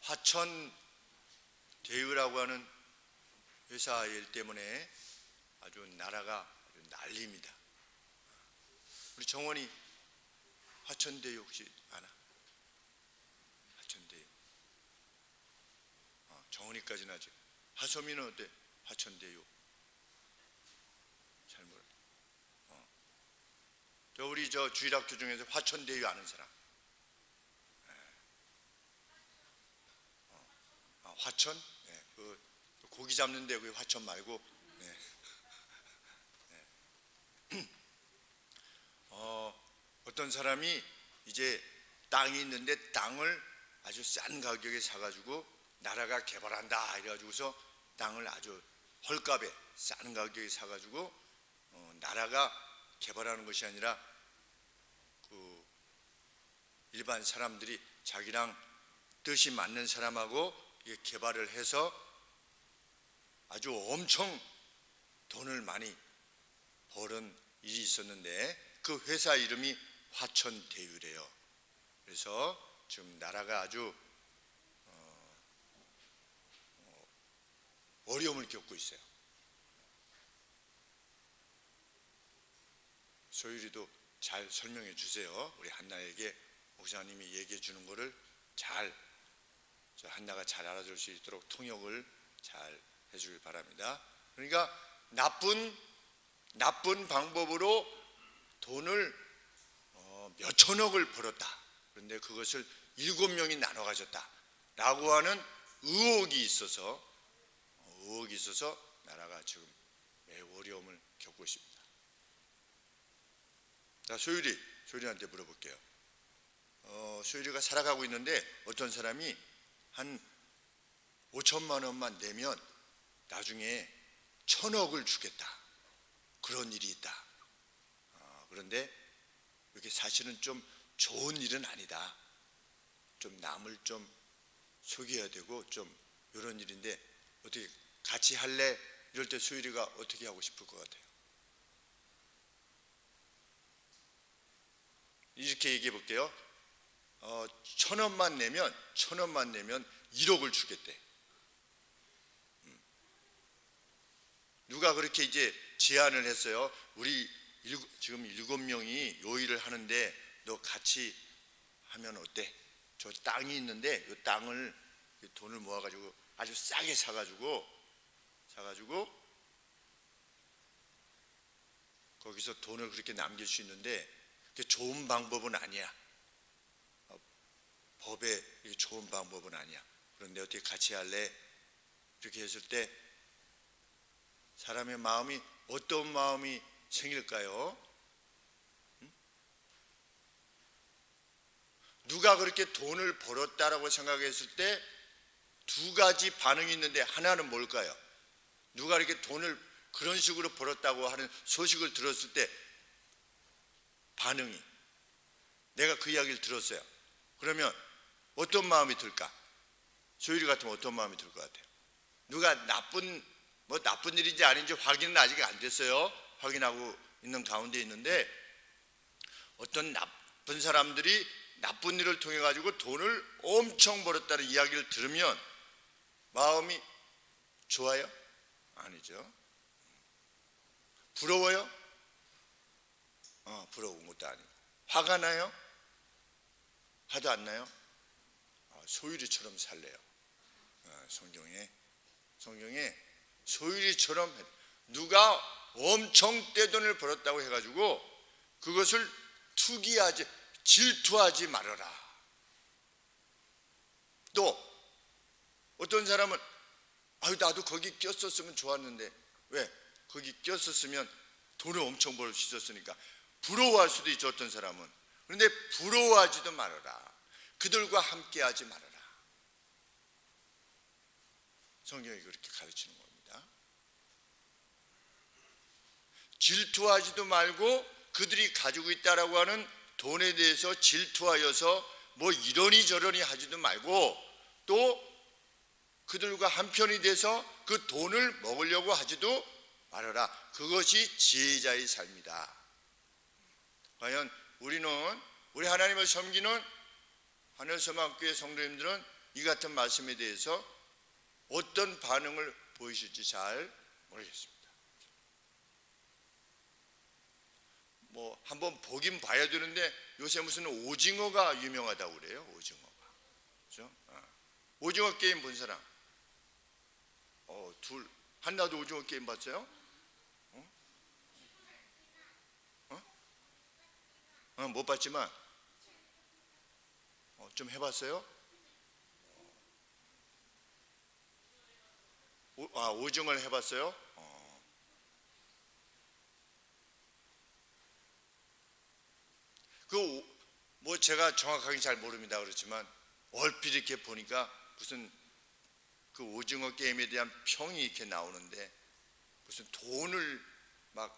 화천 대유라고 하는 회사 일 때문에 아주 나라가 아주 난립니다. 우리 정원이 화천대유 혹시 아나? 화천대유. 정원이까지는 아직. 하소민은 어때? 화천대유. 잘 모르. 우리 주일학교 중에서 화천대유 아는 사람. 화천? 네, 그 고기 잡는데 그 화천 말고. 네. 네. 어떤 사람이 이제 땅이 있는데 땅을 아주 싼 가격에 사가지고 나라가 개발한다 이래가지고서 땅을 아주 헐값에 싼 가격에 사가지고 나라가 개발하는 것이 아니라 그 일반 사람들이 자기랑 뜻이 맞는 사람하고 개발을 해서 아주 엄청 돈을 많이 버는 일이 있었는데 그 회사 이름이 화천대유래요. 그래서 지금 나라가 아주 어려움을 겪고 있어요. 소율이도 잘 설명해 주세요. 우리 한나에게 목사님이 얘기해 주는 거를 잘 한나가 잘 알아들 수 있도록 통역을 잘 해주길 바랍니다. 그러니까 나쁜 방법으로 돈을 몇 천억을 벌었다. 그런데 그것을 7명이 나눠 가졌다 라고 하는 의혹이 있어서 나라가 지금 매우 어려움을 겪고 있습니다. 자, 소율이한테 물어볼게요. 소율이가 살아가고 있는데 어떤 사람이 한 5천만 원만 내면 나중에 1,000억을 주겠다. 그런 일이 있다. 그런데 이게 사실은 좀 좋은 일은 아니다. 좀 남을 좀 속여야 되고 좀 이런 일인데 어떻게 같이 할래? 이럴 때 소율이가 어떻게 하고 싶을 것 같아요? 이렇게 얘기해 볼게요. 1,000원만 내면 1억을 주겠대. 누가 그렇게 이제 제안을 했어요. 우리 지금 7명이 요일을 하는데 너 같이 하면 어때? 저 땅이 있는데 이 땅을 돈을 모아가지고 아주 싸게 사가지고 거기서 돈을 그렇게 남길 수 있는데 그게 좋은 방법은 아니야. 법에 좋은 방법은 아니야. 그런데 어떻게 같이 할래? 이렇게 했을 때 사람의 마음이 어떤 마음이 생길까요? 누가 그렇게 돈을 벌었다라고 생각했을 때 두 가지 반응이 있는데 하나는 뭘까요? 누가 이렇게 돈을 그런 식으로 벌었다고 하는 소식을 들었을 때 반응이, 내가 그 이야기를 들었어요. 그러면 어떤 마음이 들까? 소율이 같으면 어떤 마음이 들 것 같아요? 누가 나쁜 일인지 아닌지 확인은 아직 안 됐어요. 확인하고 있는 가운데 있는데 어떤 나쁜 사람들이 나쁜 일을 통해 가지고 돈을 엄청 벌었다는 이야기를 들으면 마음이 좋아요? 아니죠. 부러워요? 부러운 것도 아니고. 화가 나요? 화도 안 나요? 소율이처럼 살래요. 성경에 소율이처럼 누가 엄청 떼돈을 벌었다고 해가지고 그것을 질투하지 말아라. 또 어떤 사람은 나도 거기 꼈었으면 좋았는데 왜? 거기 꼈었으면 돈을 엄청 벌 수 있었으니까 부러워할 수도 있죠. 어떤 사람은. 그런데 부러워하지도 말아라. 그들과 함께하지 말아라. 성경이 그렇게 가르치는 겁니다. 질투하지도 말고 그들이 가지고 있다라고 하는 돈에 대해서 질투하여서 뭐 이러니 저러니 하지도 말고 또 그들과 한편이 돼서 그 돈을 먹으려고 하지도 말아라. 그것이 지혜자의 삶이다. 과연 우리 하나님을 섬기는 하늘서막교회 성도님들은 이 같은 말씀에 대해서 어떤 반응을 보이실지 잘 모르겠습니다. 뭐 한번 보긴 봐야 되는데 요새 무슨 오징어가 유명하다고 그래요. 오징어가. 그렇죠? 오징어 게임 본 사람? 둘. 한나도 오징어 게임 봤어요? 못 봤지만 좀 해봤어요? 오징어를 해봤어요? 뭐 제가 정확하게 잘 모릅니다. 그렇지만 얼핏 이렇게 보니까 무슨 그 오징어 게임에 대한 평이 이렇게 나오는데 무슨 돈을 막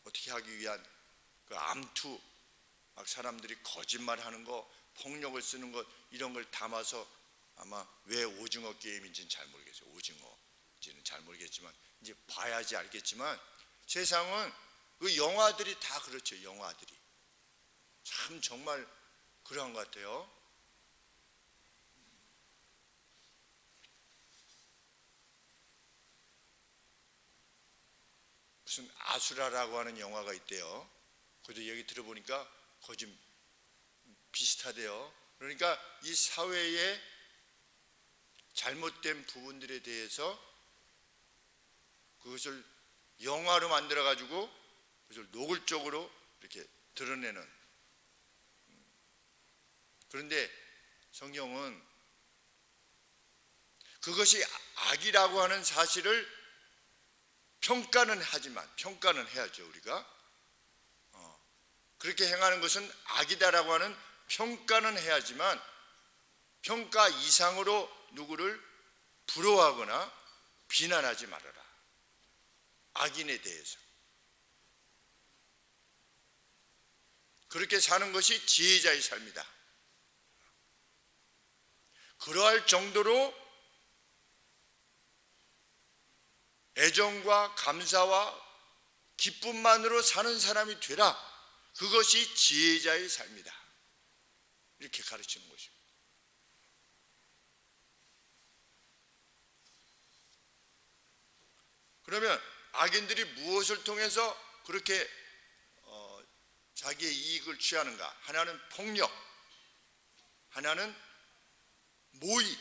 어떻게 하기 위한 그 암투, 막 사람들이 거짓말하는 거, 폭력을 쓰는 것 이런 걸 담아서 아마 왜 오징어 게임인지는 잘 모르겠어요. 오징어인지는 잘 모르겠지만 이제 봐야지 알겠지만 세상은 그 영화들이 다 그렇죠. 영화들이 참 정말 그러한 것 같아요. 무슨 아수라라고 하는 영화가 있대요. 그래도 얘기 들어보니까 거의 좀 비슷하대요. 그러니까 이 사회의 잘못된 부분들에 대해서 그것을 영화로 만들어 가지고 그것을 노골적으로 이렇게 드러내는. 그런데 성경은 그것이 악이라고 하는 사실을 평가는 하지만 평가는 해야죠. 우리가 그렇게 행하는 것은 악이다라고 하는 평가는 해야지만 평가 이상으로 누구를 부러워하거나 비난하지 말아라. 악인에 대해서 그렇게 사는 것이 지혜자의 삶이다. 그러할 정도로 애정과 감사와 기쁨만으로 사는 사람이 되라. 그것이 지혜자의 삶이다. 이렇게 가르치는 것입니다. 그러면 악인들이 무엇을 통해서 그렇게 자기의 이익을 취하는가? 하나는 폭력, 하나는 모의,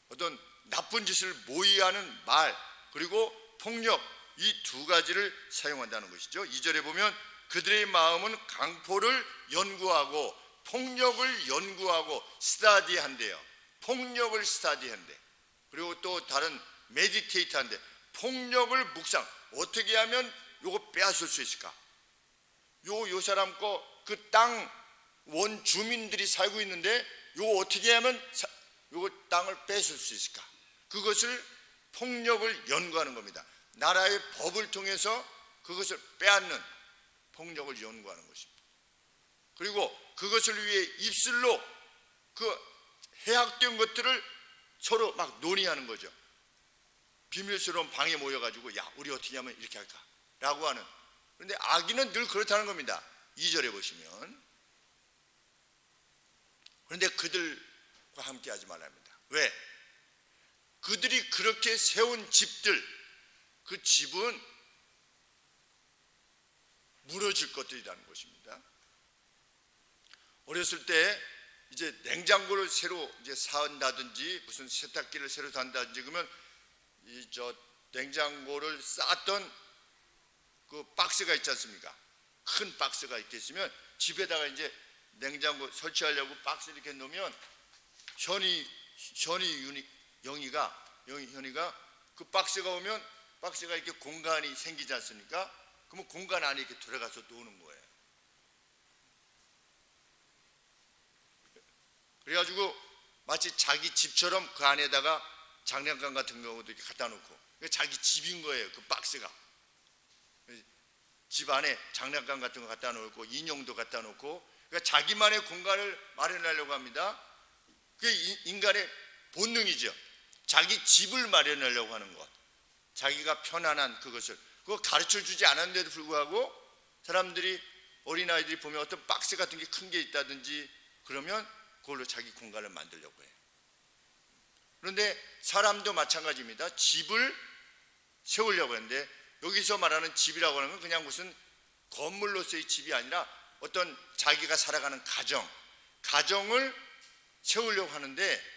어떤 나쁜 짓을 모의하는 말, 그리고 폭력, 이 두 가지를 사용한다는 것이죠. 2절에 보면 그들의 마음은 강포를 연구하고 폭력을 연구하고 스타디한대요. 폭력을 스타디한대. 그리고 또 다른 메디테이트 한대. 폭력을 묵상. 어떻게 하면 요거 빼앗을 수 있을까? 요 사람 거 그 땅 원주민들이 살고 있는데 요거 어떻게 하면 요거 땅을 뺏을 수 있을까? 그것을 폭력을 연구하는 겁니다. 나라의 법을 통해서 그것을 빼앗는 폭력을 연구하는 것입니다. 그리고 그것을 위해 입술로 그 해악된 것들을 서로 막 논의하는 거죠. 비밀스러운 방에 모여가지고 야 우리 어떻게 하면 이렇게 할까? 라고 하는. 그런데 악인은 늘 그렇다는 겁니다. 2절에 보시면. 그런데 그들과 함께 하지 말아야 합니다. 왜? 그들이 그렇게 세운 집들, 그 집은 무너질 것들이라는 것입니다. 어렸을 때 이제 냉장고를 새로 이제 산다든지 무슨 세탁기를 새로 산다든지 그러면 냉장고를 쌌던 그 박스가 있지 않습니까? 큰 박스가 있겠으면 집에다가 이제 냉장고 설치하려고 박스 이렇게 놓으면 현이가 그 박스가 오면 박스가 이렇게 공간이 생기지 않습니까? 그러면 공간 안에 이렇게 들어가서 노는 거예요. 그래가지고 마치 자기 집처럼 그 안에다가 장난감 같은 경우도 이렇게 갖다 놓고 자기 집인 거예요. 그 박스가 집 안에 장난감 같은 거 갖다 놓고 인형도 갖다 놓고 그러니까 자기만의 공간을 마련하려고 합니다. 그게 인간의 본능이죠. 자기 집을 마련하려고 하는 것, 자기가 편안한 그것을 그거 가르쳐주지 않았는데도 불구하고 사람들이 어린아이들이 보면 어떤 박스 같은 게 큰 게 있다든지 그러면 그걸로 자기 공간을 만들려고 해요. 그런데 사람도 마찬가지입니다. 집을 세우려고 하는데 여기서 말하는 집이라고 하는 건 그냥 무슨 건물로서의 집이 아니라 어떤 자기가 살아가는 가정을 세우려고 하는데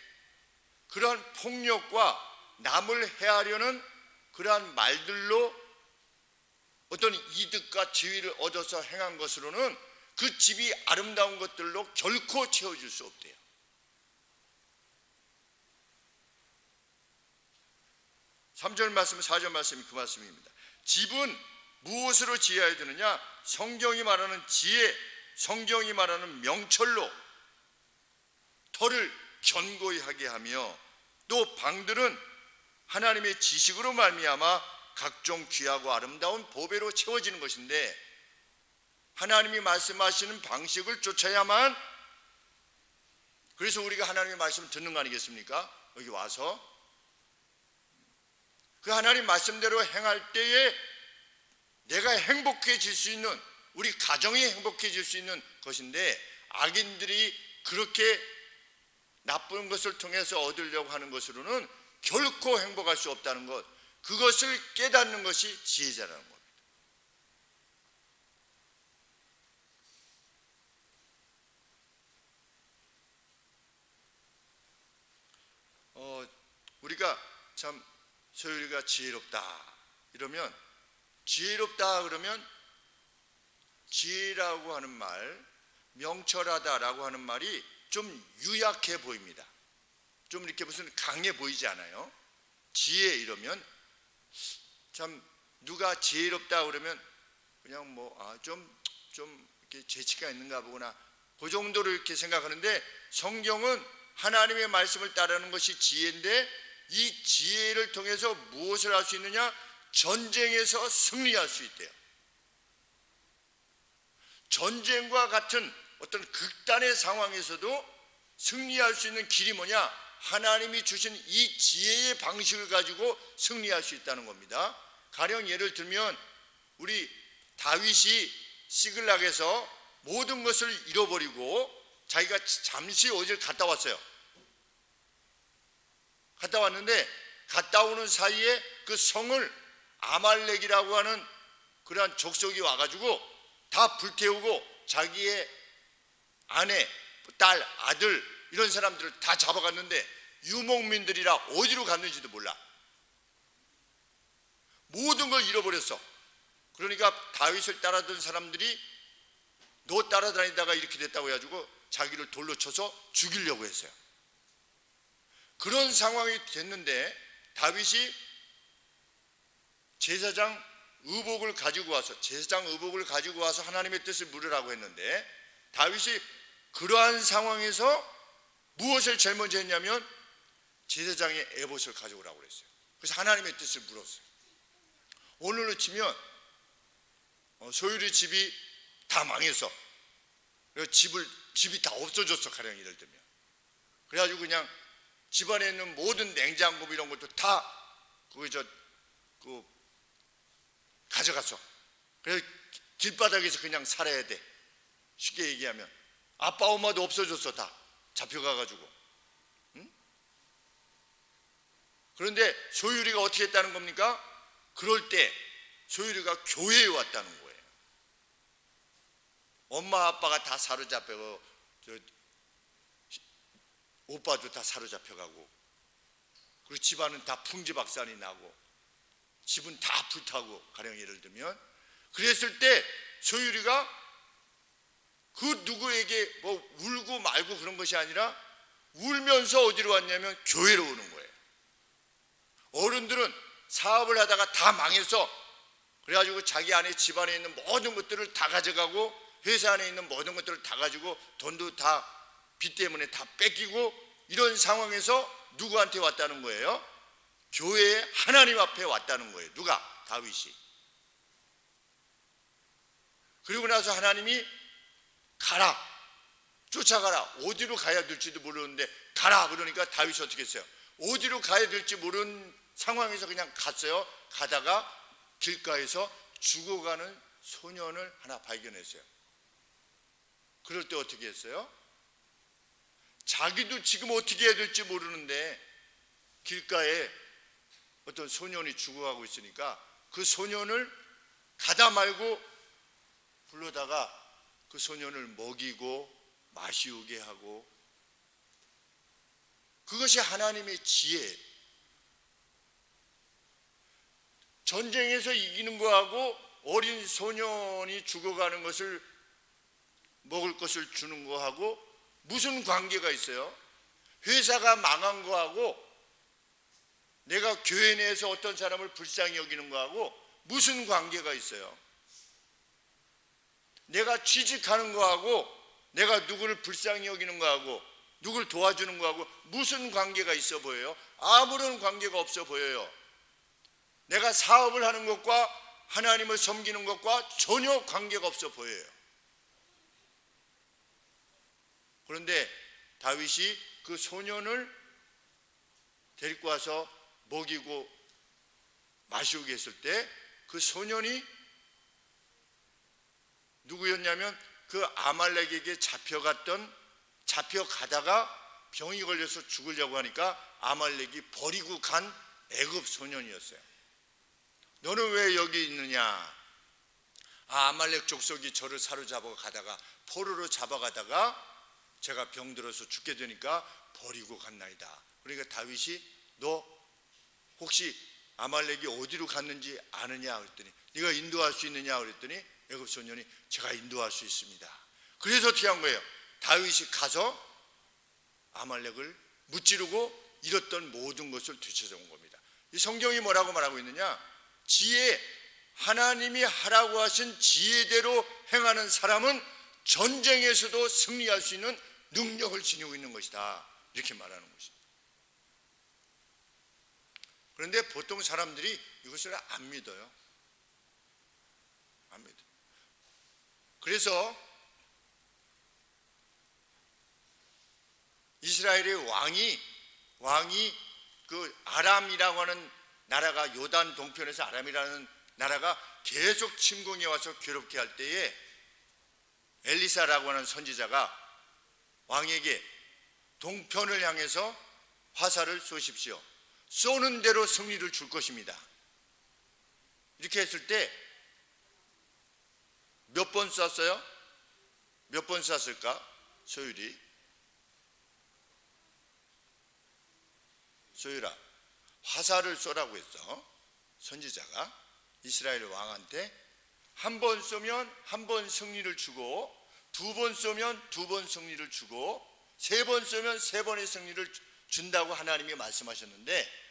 그러한 폭력과 남을 해하려는 그러한 말들로 어떤 이득과 지위를 얻어서 행한 것으로는 그 집이 아름다운 것들로 결코 채워질 수 없대요. (3절) 말씀, (4절) 말씀이 그 말씀입니다. 집은 무엇으로 지어야 되느냐? 성경이 말하는 지혜, 성경이 말하는 명철로 터를 견고히 하게 하며, 또 방들은 하나님의 지식으로 말미암아 각종 귀하고 아름다운 보배로 채워지는 것인데, 하나님이 말씀하시는 방식을 쫓아야만, 그래서 우리가 하나님의 말씀을 듣는 거 아니겠습니까? 여기 와서 그 하나님 말씀대로 행할 때에 내가 행복해질 수 있는, 우리 가정이 행복해질 수 있는 것인데, 악인들이 그렇게 나쁜 것을 통해서 얻으려고 하는 것으로는 결코 행복할 수 없다는 것, 그것을 깨닫는 것이 지혜자라는 겁니다. 우리가 참 소율이가 지혜롭다 이러면, 지혜롭다 그러면 지혜라고 하는 말, 명철하다라고 하는 말이 좀 유약해 보입니다. 좀 이렇게 무슨 강해 보이지 않아요? 지혜 이러면 참 누가 지혜롭다 그러면 그냥 좀 이렇게 재치가 있는가 보구나, 그 정도로 이렇게 생각하는데, 성경은 하나님의 말씀을 따르는 것이 지혜인데, 이 지혜를 통해서 무엇을 할 수 있느냐? 전쟁에서 승리할 수 있대요. 전쟁과 같은 어떤 극단의 상황에서도 승리할 수 있는 길이 뭐냐? 하나님이 주신 이 지혜의 방식을 가지고 승리할 수 있다는 겁니다. 가령 예를 들면 우리 다윗이 시글락에서 모든 것을 잃어버리고 자기가 잠시 어딜 갔다 왔어요. 갔다 왔는데, 갔다 오는 사이에 그 성을 아말렉이라고 하는 그러한 족속이 와가지고 다 불태우고 자기의 아내, 딸, 아들 이런 사람들을 다 잡아갔는데 유목민들이라 어디로 갔는지도 몰라. 모든 걸 잃어버렸어. 그러니까 다윗을 따라던 사람들이 너 따라다니다가 이렇게 됐다고 해가지고 자기를 돌로 쳐서 죽이려고 했어요. 그런 상황이 됐는데 다윗이 제사장 의복을 가지고 와서 하나님의 뜻을 물으라고 했는데, 다윗이 그러한 상황에서 무엇을 제일 먼저 했냐면 제사장의 에봇을 가져오라고 그랬어요. 그래서 하나님의 뜻을 물었어요. 오늘로 치면 소율이 집이 다 망했어. 그래서 집이 다 없어졌어, 가령 예를 들면. 그래가지고 그냥 집안에 있는 모든 냉장고 이런 것도 다 가져갔어. 그래서 길바닥에서 그냥 살아야 돼. 쉽게 얘기하면 아빠 엄마도 없어졌어. 다 잡혀가가지고. 응? 그런데 소율이가 어떻게 했다는 겁니까? 그럴 때 소율이가 교회에 왔다는 거예요. 엄마 아빠가 다 사로잡혀고 오빠도 다 사로잡혀가고, 그리고 집안은 다 풍지박산이 나고 집은 다 불타고, 가령 예를 들면. 그랬을 때 소율이가 그 누구에게 울고 말고 그런 것이 아니라 울면서 어디로 왔냐면 교회로 오는 거예요. 어른들은 사업을 하다가 다 망해서 그래가지고 자기 안에 집안에 있는 모든 것들을 다 가져가고, 회사 안에 있는 모든 것들을 다 가지고 돈도 다 빚 때문에 다 뺏기고, 이런 상황에서 누구한테 왔다는 거예요? 교회에 하나님 앞에 왔다는 거예요. 누가? 다윗이. 그리고 나서 하나님이 가라, 쫓아가라. 어디로 가야 될지도 모르는데 가라 그러니까 다윗이 어떻게 했어요? 어디로 가야 될지 모르는 상황에서 그냥 갔어요. 가다가 길가에서 죽어가는 소년을 하나 발견했어요. 그럴 때 어떻게 했어요? 자기도 지금 어떻게 해야 될지 모르는데 길가에 어떤 소년이 죽어가고 있으니까 그 소년을 가다 말고 불러다가 그 소년을 먹이고 마시우게 하고, 그것이 하나님의 지혜. 전쟁에서 이기는 거하고 어린 소년이 죽어가는 것을 먹을 것을 주는 거하고 무슨 관계가 있어요? 회사가 망한 거하고 내가 교회 내에서 어떤 사람을 불쌍히 여기는 거하고 무슨 관계가 있어요? 내가 취직하는 거하고 내가 누구를 불쌍히 여기는 거하고 누구를 도와주는 거하고 무슨 관계가 있어 보여요? 아무런 관계가 없어 보여요. 내가 사업을 하는 것과 하나님을 섬기는 것과 전혀 관계가 없어 보여요. 그런데 다윗이 그 소년을 데리고 와서 먹이고 마시우게 했을 때 그 소년이 누구였냐면 그 아말렉에게 잡혀가다가 병이 걸려서 죽으려고 하니까 아말렉이 버리고 간 애굽 소년이었어요. 너는 왜 여기 있느냐? 아말렉 족속이 저를 사로잡아 가다가 포로로 잡아가다가 제가 병들어서 죽게 되니까 버리고 갔나이다. 그러니까 다윗이 너 혹시 아말렉이 어디로 갔는지 아느냐 그랬더니 네가 인도할 수 있느냐 그랬더니 애굽 소년이 제가 인도할 수 있습니다. 그래서 어떻게 한 거예요? 다윗이 가서 아말렉을 무찌르고 잃었던 모든 것을 되찾아온 겁니다. 이 성경이 뭐라고 말하고 있느냐? 지혜, 하나님이 하라고 하신 지혜대로 행하는 사람은 전쟁에서도 승리할 수 있는 능력을 지니고 있는 것이다, 이렇게 말하는 것입니다. 그런데 보통 사람들이 이것을 안 믿어요. 안 믿어요. 그래서 이스라엘의 왕이 그 아람이라고 하는 나라가, 요단 동편에서 아람이라는 나라가 계속 침공해 와서 괴롭게 할 때에 엘리사라고 하는 선지자가 왕에게 동편을 향해서 화살을 쏘십시오. 쏘는 대로 승리를 줄 것입니다. 이렇게 했을 때 몇 번 쐈어요? 몇 번 쐈을까? 소율아, 화살을 쏘라고 했어. 선지자가 이스라엘 왕한테 한 번 쏘면 한 번 승리를 주고, 두 번 쏘면 두 번 승리를 주고, 세 번 쏘면 세 번의 승리를 준다고 하나님이 말씀하셨는데,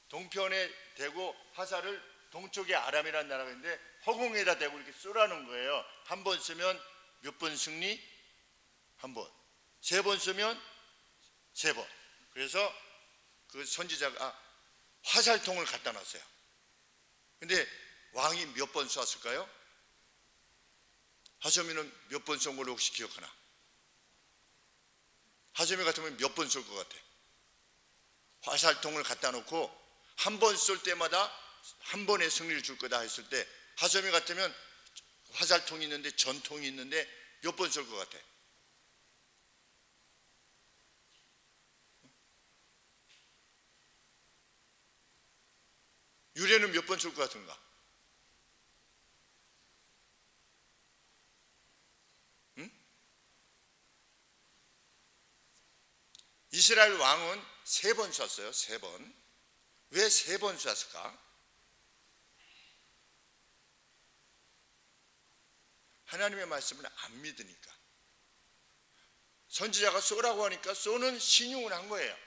동편에 대고 화살을 동쪽에 아람이라는 나라가 있는데 허공에다 대고 이렇게 쏘라는 거예요. 한 번 쏘면 몇 번 승리? 한 번. 세 번 쏘면 세 번. 그래서 그 선지자가 화살통을 갖다 놨어요. 근데 왕이 몇 번 쐈을까요? 하소미는 몇 번 쏜 걸로 혹시 기억하나? 하소미 같으면 몇 번 쏠 것 같아? 화살통을 갖다 놓고 한 번 쏠 때마다 한 번의 승리를 줄 거다 했을 때, 하소미 같으면 화살통이 있는데 전통이 있는데 몇 번 쏠 것 같아? 유래는 몇 번 쏠 것 같은가? 응? 이스라엘 왕은 세 번 쐈어요. 세 번. 왜 세 번 쐈을까? 하나님의 말씀을 안 믿으니까. 선지자가 쏘라고 하니까 쏘는 신용을 한 거예요.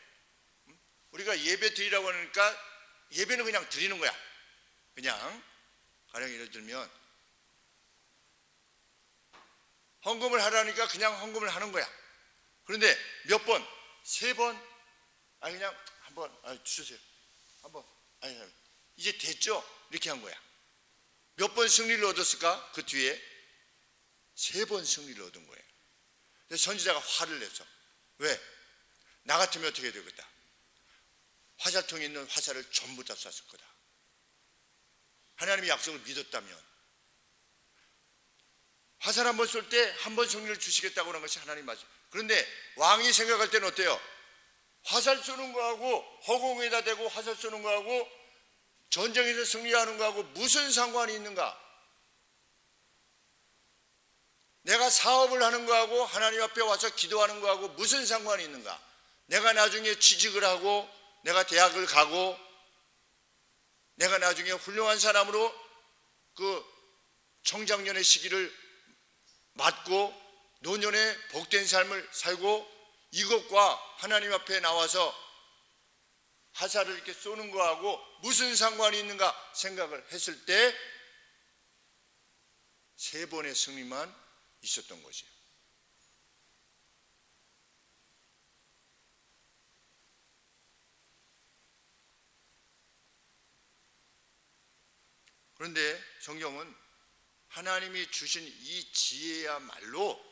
우리가 예배 드리라고 하니까 예배는 그냥 드리는 거야. 그냥 가령 예를 들면 헌금을 하라니까 그냥 헌금을 하는 거야. 그런데 몇 번? 세 번? 아니 그냥 한 번, 주세요. 한 번. 아니, 이제 됐죠? 이렇게 한 거야. 몇 번 승리를 얻었을까? 그 뒤에 세 번 승리를 얻은 거예요. 그래서 선지자가 화를 내서, 왜? 나 같으면 어떻게 되겠다? 화살통에 있는 화살을 전부 다 쐈을 거다. 하나님의 약속을 믿었다면 화살 한 번 쏠 때 한 번 승리를 주시겠다고 하는 것이 하나님 말씀. 그런데 왕이 생각할 때는 어때요? 화살 쏘는 거하고, 허공에다 대고 화살 쏘는 거하고, 전쟁에서 승리하는 거하고 무슨 상관이 있는가? 내가 사업을 하는 거하고 하나님 앞에 와서 기도하는 거하고 무슨 상관이 있는가? 내가 나중에 취직을 하고, 내가 대학을 가고, 내가 나중에 훌륭한 사람으로 그 청장년의 시기를 맞고 노년의 복된 삶을 살고, 이것과 하나님 앞에 나와서 화살을 이렇게 쏘는 거하고 무슨 상관이 있는가 생각을 했을 때 3번의 승리만 있었던 거죠. 그런데 성경은 하나님이 주신 이 지혜야말로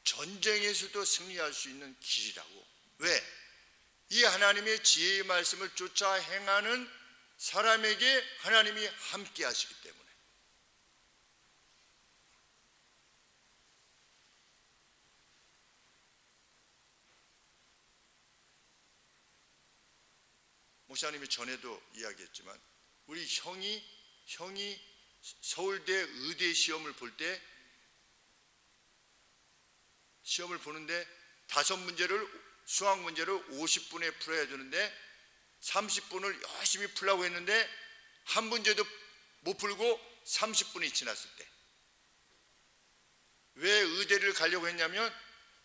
전쟁에서도 승리할 수 있는 길이라고. 왜? 이 하나님의 지혜의 말씀을 쫓아 행하는 사람에게 하나님이 함께 하시기 때문에. 목사님이 전에도 이야기했지만 우리 형이 서울대 의대 시험을 볼 때, 시험을 보는데 5문제를, 수학 문제를 50분에 풀어야 되는데 30분을 열심히 풀라고 했는데 한 문제도 못 풀고 30분이 지났을 때, 왜 의대를 가려고 했냐면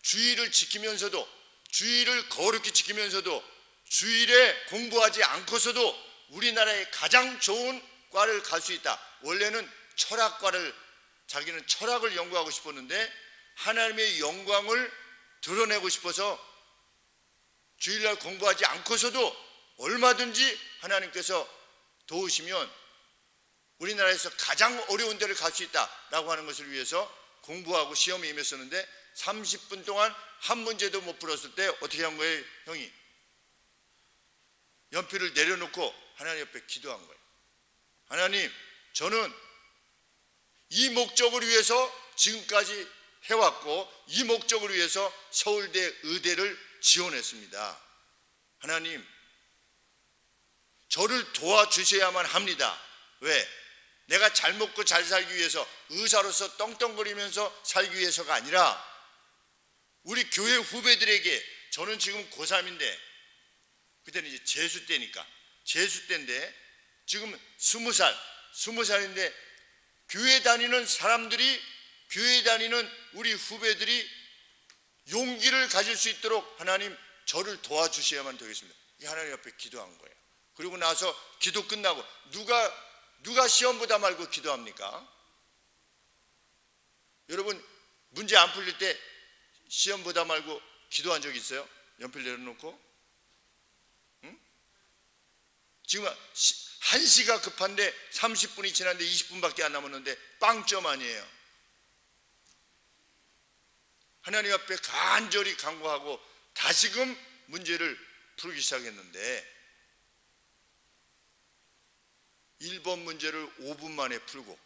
주의를 지키면서도, 주의를 거룩히 지키면서도, 주일에 공부하지 않고서도 우리나라의 가장 좋은 과를 갈 수 있다. 원래는 철학과를, 자기는 철학을 연구하고 싶었는데 하나님의 영광을 드러내고 싶어서 주일날 공부하지 않고서도 얼마든지 하나님께서 도우시면 우리나라에서 가장 어려운 데를 갈 수 있다라고 하는 것을 위해서 공부하고 시험에 임했었는데 30분 동안 한 문제도 못 풀었을 때 어떻게 한 거예요? 형이 연필을 내려놓고 하나님 옆에 기도한 거예요. 하나님, 저는 이 목적을 위해서 지금까지 해왔고 이 목적을 위해서 서울대 의대를 지원했습니다. 하나님, 저를 도와주셔야만 합니다. 왜? 내가 잘 먹고 잘 살기 위해서, 의사로서 떵떵거리면서 살기 위해서가 아니라 우리 교회 후배들에게, 저는 지금 고3인데 그때는 이제 재수 때니까, 재수 때인데 지금 20살인데 교회 다니는 사람들이, 교회 다니는 우리 후배들이 용기를 가질 수 있도록 하나님 저를 도와주셔야만 되겠습니다. 하나님 앞에 기도한 거예요. 그리고 나서 기도 끝나고 누가 시험 보다 말고 기도합니까? 여러분 문제 안 풀릴 때 시험 보다 말고 기도한 적 있어요? 연필 내려놓고? 응? 지금 1시가 급한데 30분이 지났는데 20분밖에 안 남았는데 빵점 아니에요. 하나님 앞에 간절히 간구하고 다시금 문제를 풀기 시작했는데 1번 문제를 5분 만에 풀고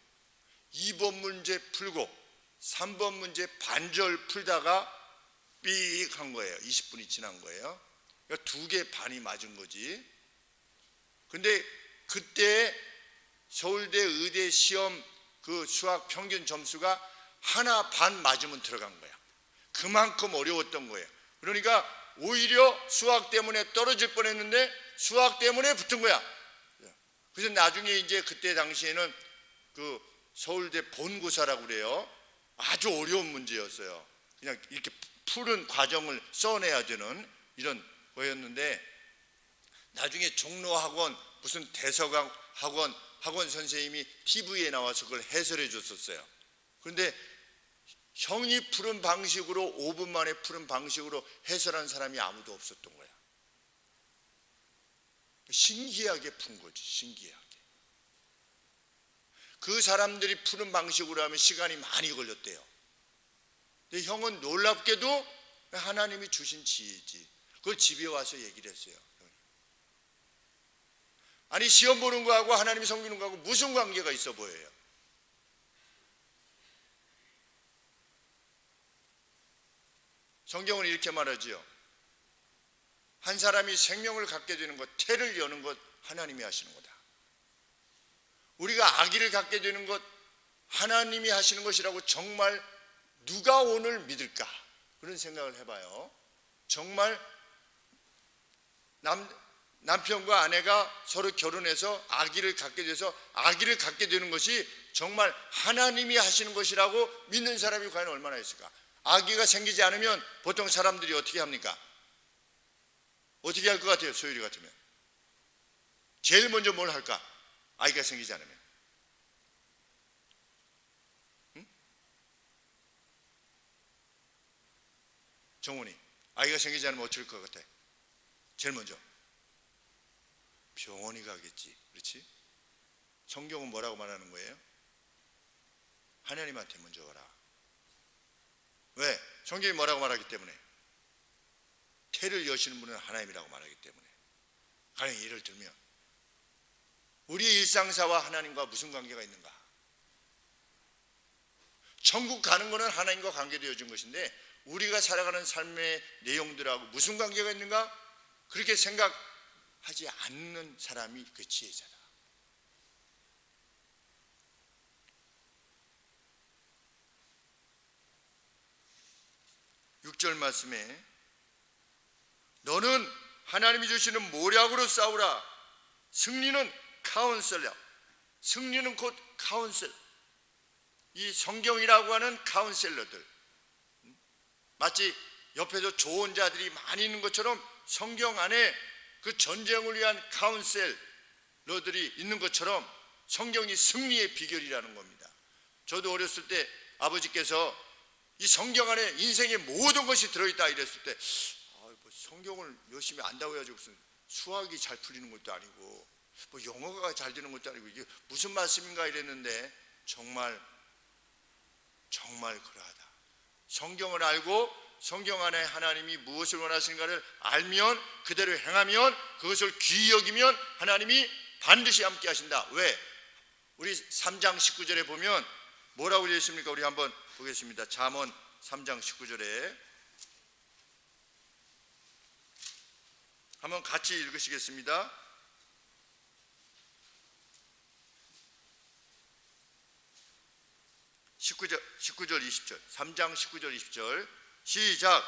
2번 문제 풀고 3번 문제 반절 풀다가 삑 한 거예요. 20분이 지난 거예요. 그러니까 2개 반이 맞은 거지. 근데 그때 서울대 의대 시험 그 수학 평균 점수가 하나 반 맞으면 들어간 거야. 그만큼 어려웠던 거예요. 그러니까 오히려 수학 때문에 떨어질 뻔했는데 수학 때문에 붙은 거야. 그래서 나중에 이제 그때 당시에는 그 서울대 본고사라고 그래요. 아주 어려운 문제였어요. 그냥 이렇게 푸른 과정을 써내야 되는 이런 거였는데 나중에 종로학원 무슨 대서강 학원 선생님이 TV에 나와서 그걸 해설해 줬었어요. 그런데 형이 푸른 방식으로 5분 만에 푸른 방식으로 해설한 사람이 아무도 없었던 거야. 신기하게 푼 거지, 신기하게. 그 사람들이 푸는 방식으로 하면 시간이 많이 걸렸대요. 근데 형은 놀랍게도 하나님이 주신 지혜지. 그걸 집에 와서 얘기를 했어요. 아니 시험 보는 거하고 하나님이 섬기는 거하고 무슨 관계가 있어 보여요? 성경은 이렇게 말하지요. 한 사람이 생명을 갖게 되는 것, 태를 여는 것 하나님이 하시는 거다. 우리가 아기를 갖게 되는 것 하나님이 하시는 것이라고 정말 누가 오늘 믿을까? 그런 생각을 해봐요. 정말 남편과 아내가 서로 결혼해서 아기를 갖게 돼서 아기를 갖게 되는 것이 정말 하나님이 하시는 것이라고 믿는 사람이 과연 얼마나 있을까? 아기가 생기지 않으면 보통 사람들이 어떻게 합니까? 어떻게 할 것 같아요? 소율이 같으면 제일 먼저 뭘 할까? 아기가 생기지 않으면. 응? 정훈이, 아기가 생기지 않으면 어떻게 할 것 같아? 제일 먼저 병원에 가겠지. 그렇지? 성경은 뭐라고 말하는 거예요? 하나님한테 먼저 가라. 왜? 성경이 뭐라고 말하기 때문에? 태를 여시는 분은 하나님이라고 말하기 때문에. 가령 예를 들면 우리의 일상사와 하나님과 무슨 관계가 있는가? 천국 가는 것은 하나님과 관계되어진 것인데 우리가 살아가는 삶의 내용들하고 무슨 관계가 있는가? 그렇게 생각하지 않는 사람이 그 지혜자다. 육 절 말씀에 너는 하나님이 주시는 모략으로 싸우라. 승리는 카운셀러. 승리는 곧 카운셀. 이 성경이라고 하는 카운셀러들, 마치 옆에서 조언자들이 많이 있는 것처럼 성경 안에 그 전쟁을 위한 카운셀러들이 있는 것처럼 성경이 승리의 비결이라는 겁니다. 저도 어렸을 때 아버지께서 이 성경 안에 인생의 모든 것이 들어있다 이랬을 때 성경을 열심히 안다고 해가지고 무슨 수학이 잘 풀리는 것도 아니고 뭐 영어가 잘 되는 것도 아니고 이게 무슨 말씀인가 이랬는데 정말 그러하다. 성경을 알고 성경 안에 하나님이 무엇을 원하시는가를 알면 그대로 행하면 그것을 귀히 여기면 하나님이 반드시 함께 하신다. 왜? 우리 3장 19절에 보면 뭐라고 되어 있습니까? 우리 한번 보겠습니다. 잠언 3장 19절에 한번 같이 읽으시겠습니다. 19절 20절 3장 19절 20절 시작.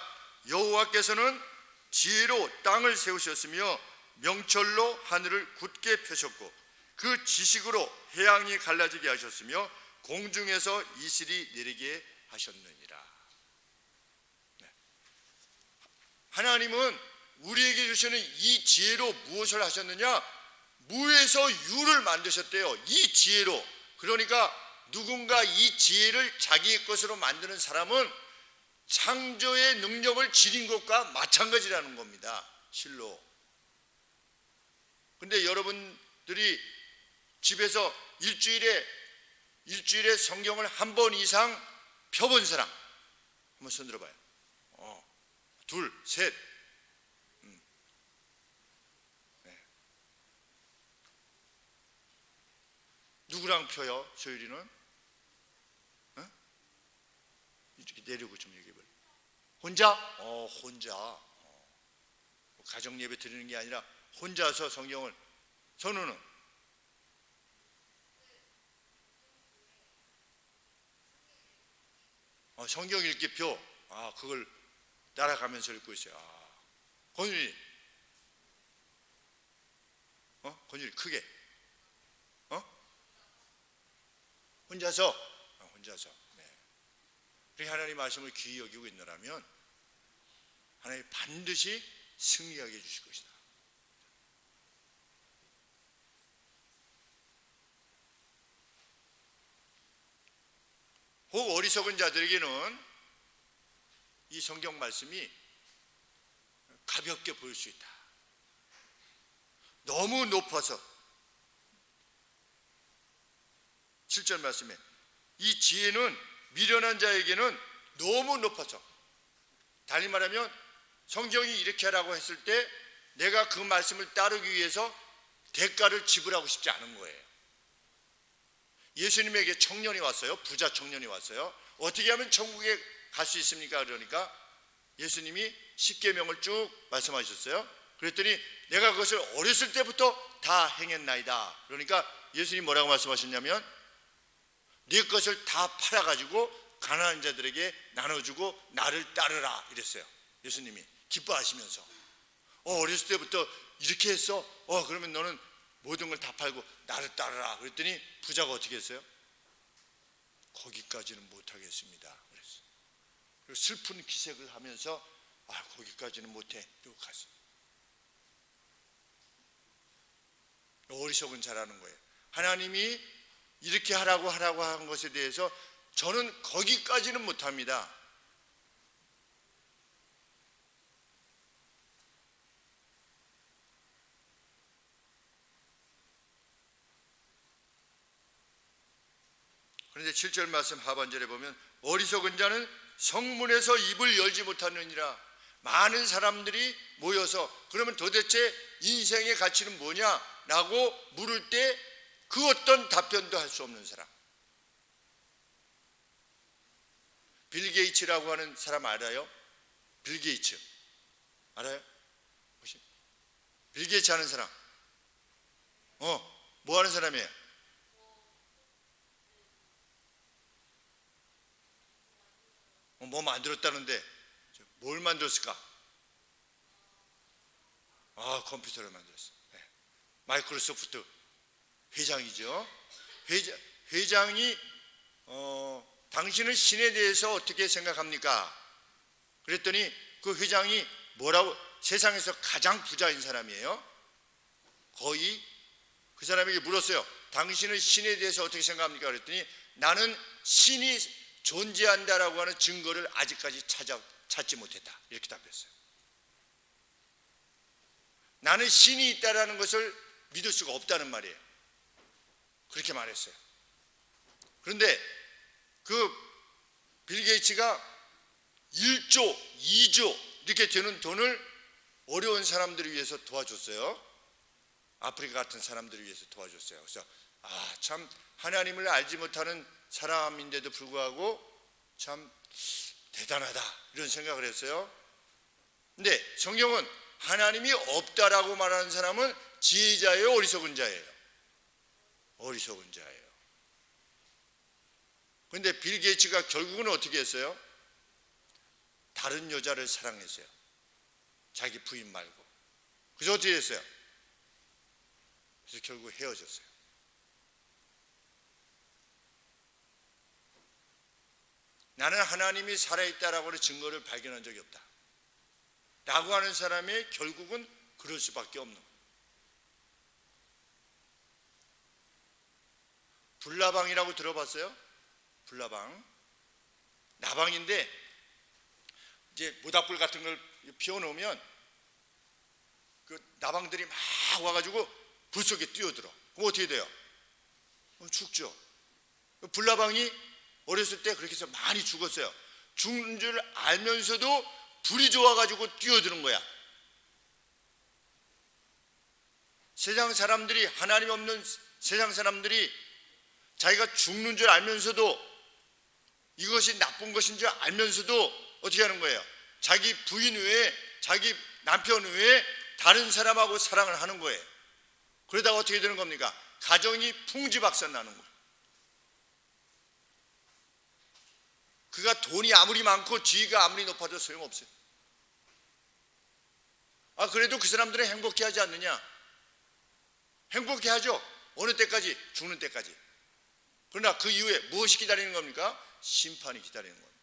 여호와께서는 지혜로 땅을 세우셨으며 명철로 하늘을 굳게 펴셨고 그 지식으로 해양이 갈라지게 하셨으며 공중에서 이슬이 내리게 하셨느니라. 네. 하나님은 우리에게 주시는 이 지혜로 무엇을 하셨느냐? 무에서 유를 만드셨대요. 이 지혜로. 그러니까 누군가 이 지혜를 자기의 것으로 만드는 사람은 창조의 능력을 지닌 것과 마찬가지라는 겁니다. 실로. 근데 여러분들이 집에서 일주일에 성경을 한 번 이상 펴본 사람 한번 손 들어봐요. 둘, 셋. 네. 누구랑 펴요? 소율이는? 이렇게 내리고 좀 얘기해봐요. 혼자? 혼자. 가정 예배 드리는 게 아니라 혼자서 성경을. 선우는? 성경 읽기표. 그걸 따라가면서 읽고 있어요. 권율이? 권율이 크게. 혼자서? 혼자서. 네. 그렇게 하나님 말씀을 귀히 여기고 있노라면 하나님이 반드시 승리하게 해주실 것이다. 혹 어리석은 자들에게는 이 성경 말씀이 가볍게 보일 수 있다. 너무 높아서 7절 말씀에 이 지혜는 미련한 자에게는 너무 높아서, 달리 말하면 성경이 이렇게 하라고 했을 때 내가 그 말씀을 따르기 위해서 대가를 지불하고 싶지 않은 거예요. 예수님에게 청년이 왔어요. 부자 청년이 왔어요. 어떻게 하면 천국에 갈 수 있습니까? 그러니까 예수님이 십계명을 쭉 말씀하셨어요. 그랬더니 내가 그것을 어렸을 때부터 다 행했나이다. 그러니까 예수님이 뭐라고 말씀하셨냐면 네 것을 다 팔아가지고 가난한 자들에게 나눠주고 나를 따르라 이랬어요. 예수님이 기뻐하시면서 어렸을 때부터 이렇게 했어? 그러면 너는 모든 걸 다 팔고 나를 따르라. 그랬더니 부자가 어떻게 했어요? 거기까지는 못하겠습니다 그랬어요. 그리고 슬픈 기색을 하면서 거기까지는 못해 이러고 갔어요. 어리석은 자라는 거예요. 하나님이 이렇게 하라고 한 것에 대해서 저는 거기까지는 못합니다. 그런데 7절 말씀 하반절에 보면 어리석은 자는 성문에서 입을 열지 못하느니라. 많은 사람들이 모여서 그러면 도대체 인생의 가치는 뭐냐라고 물을 때 그 어떤 답변도 할 수 없는 사람. 빌 게이츠라고 하는 사람 알아요? 빌 게이츠 알아요? 혹시 빌 게이츠 하는 사람? 뭐 하는 사람이에요? 뭐 만들었다는데 뭘 만들었을까? 컴퓨터를 만들었어. 네. 마이크로소프트 회장이죠. 회장이 당신은 신에 대해서 어떻게 생각합니까? 그랬더니 그 회장이 뭐라고, 세상에서 가장 부자인 사람이에요. 거의 그 사람에게 물었어요. 당신은 신에 대해서 어떻게 생각합니까? 그랬더니 나는 신이 존재한다라고 하는 증거를 아직까지 찾지 못했다. 이렇게 답했어요. 나는 신이 있다라는 것을 믿을 수가 없다는 말이에요. 그렇게 말했어요. 그런데 그 빌 게이츠가 1조, 2조 이렇게 되는 돈을 어려운 사람들을 위해서 도와줬어요. 아프리카 같은 사람들을 위해서 도와줬어요. 그래서 참 하나님을 알지 못하는 사람인데도 불구하고 참 대단하다 이런 생각을 했어요. 근데 성경은 하나님이 없다라고 말하는 사람은 지혜자예요, 어리석은 자예요? 어리석은 자예요. 그런데 빌 게이츠가 결국은 어떻게 했어요? 다른 여자를 사랑했어요. 자기 부인 말고. 그래서 어떻게 했어요? 그래서 결국 헤어졌어요. 나는 하나님이 살아있다라고 하는 증거를 발견한 적이 없다 라고 하는 사람이 결국은 그럴 수밖에 없는 거예요. 불나방이라고 들어봤어요? 불나방. 나방인데 이제 모닥불 같은 걸 피워놓으면 그 나방들이 막 와가지고 불 속에 뛰어들어. 그럼 어떻게 돼요? 죽죠. 불나방이 어렸을 때 그렇게 해서 많이 죽었어요. 죽는 줄 알면서도 불이 좋아가지고 뛰어드는 거야. 세상 사람들이, 하나님 없는 세상 사람들이 자기가 죽는 줄 알면서도, 이것이 나쁜 것인 줄 알면서도 어떻게 하는 거예요? 자기 부인 외에, 자기 남편 외에 다른 사람하고 사랑을 하는 거예요. 그러다가 어떻게 되는 겁니까? 가정이 풍지박산 나는 거예요. 그가 돈이 아무리 많고 지위가 아무리 높아도 소용없어요. 그래도 그 사람들은 행복해 하지 않느냐? 행복해 하죠. 어느 때까지? 죽는 때까지. 그러나 그 이후에 무엇이 기다리는 겁니까? 심판이 기다리는 겁니다.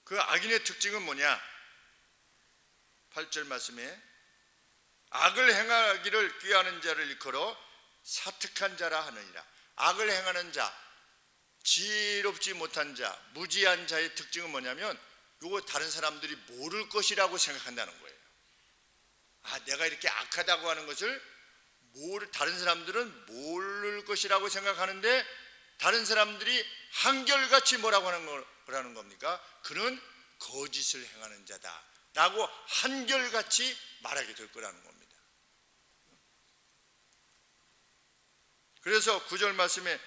그 악인의 특징은 뭐냐? 8절 말씀에 악을 행하기를 꾀하는 자를 일컬어 사특한 자라 하느니라. 악을 행하는 자, 지혜롭지 못한 자, 무지한 자의 특징은 뭐냐면 이거 다른 사람들이 모를 것이라고 생각한다는 거예요. 내가 이렇게 악하다고 하는 것을 다른 사람들은 모를 것이라고 생각하는데 다른 사람들이 한결같이 뭐라고 하는 겁니까? 그는 거짓을 행하는 자다 라고 한결같이 말하게 될 거라는 겁니다. 그래서 9절 말씀에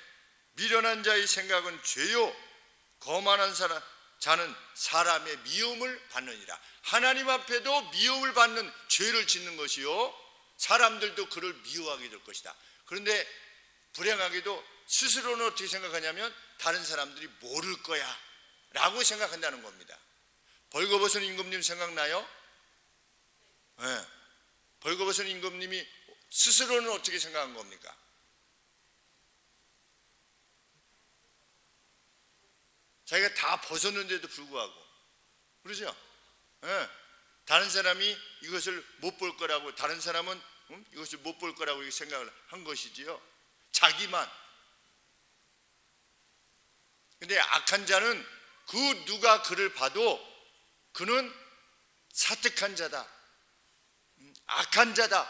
미련한 자의 생각은 죄요 거만한 자는 사람의 미움을 받느니라. 하나님 앞에도 미움을 받는 죄를 짓는 것이요, 사람들도 그를 미워하게 될 것이다. 그런데 불행하게도 스스로는 어떻게 생각하냐면 다른 사람들이 모를 거야 라고 생각한다는 겁니다. 벌거벗은 임금님 생각나요? 네. 벌거벗은 임금님이 스스로는 어떻게 생각한 겁니까? 자기가 다 벗었는데도 불구하고, 그러죠? 네. 다른 사람이 이것을 못 볼 거라고, 다른 사람은 이것을 못 볼 거라고 생각을 한 것이지요. 자기만. 근데 악한 자는 그 누가 그를 봐도 그는 사특한 자다, 악한 자다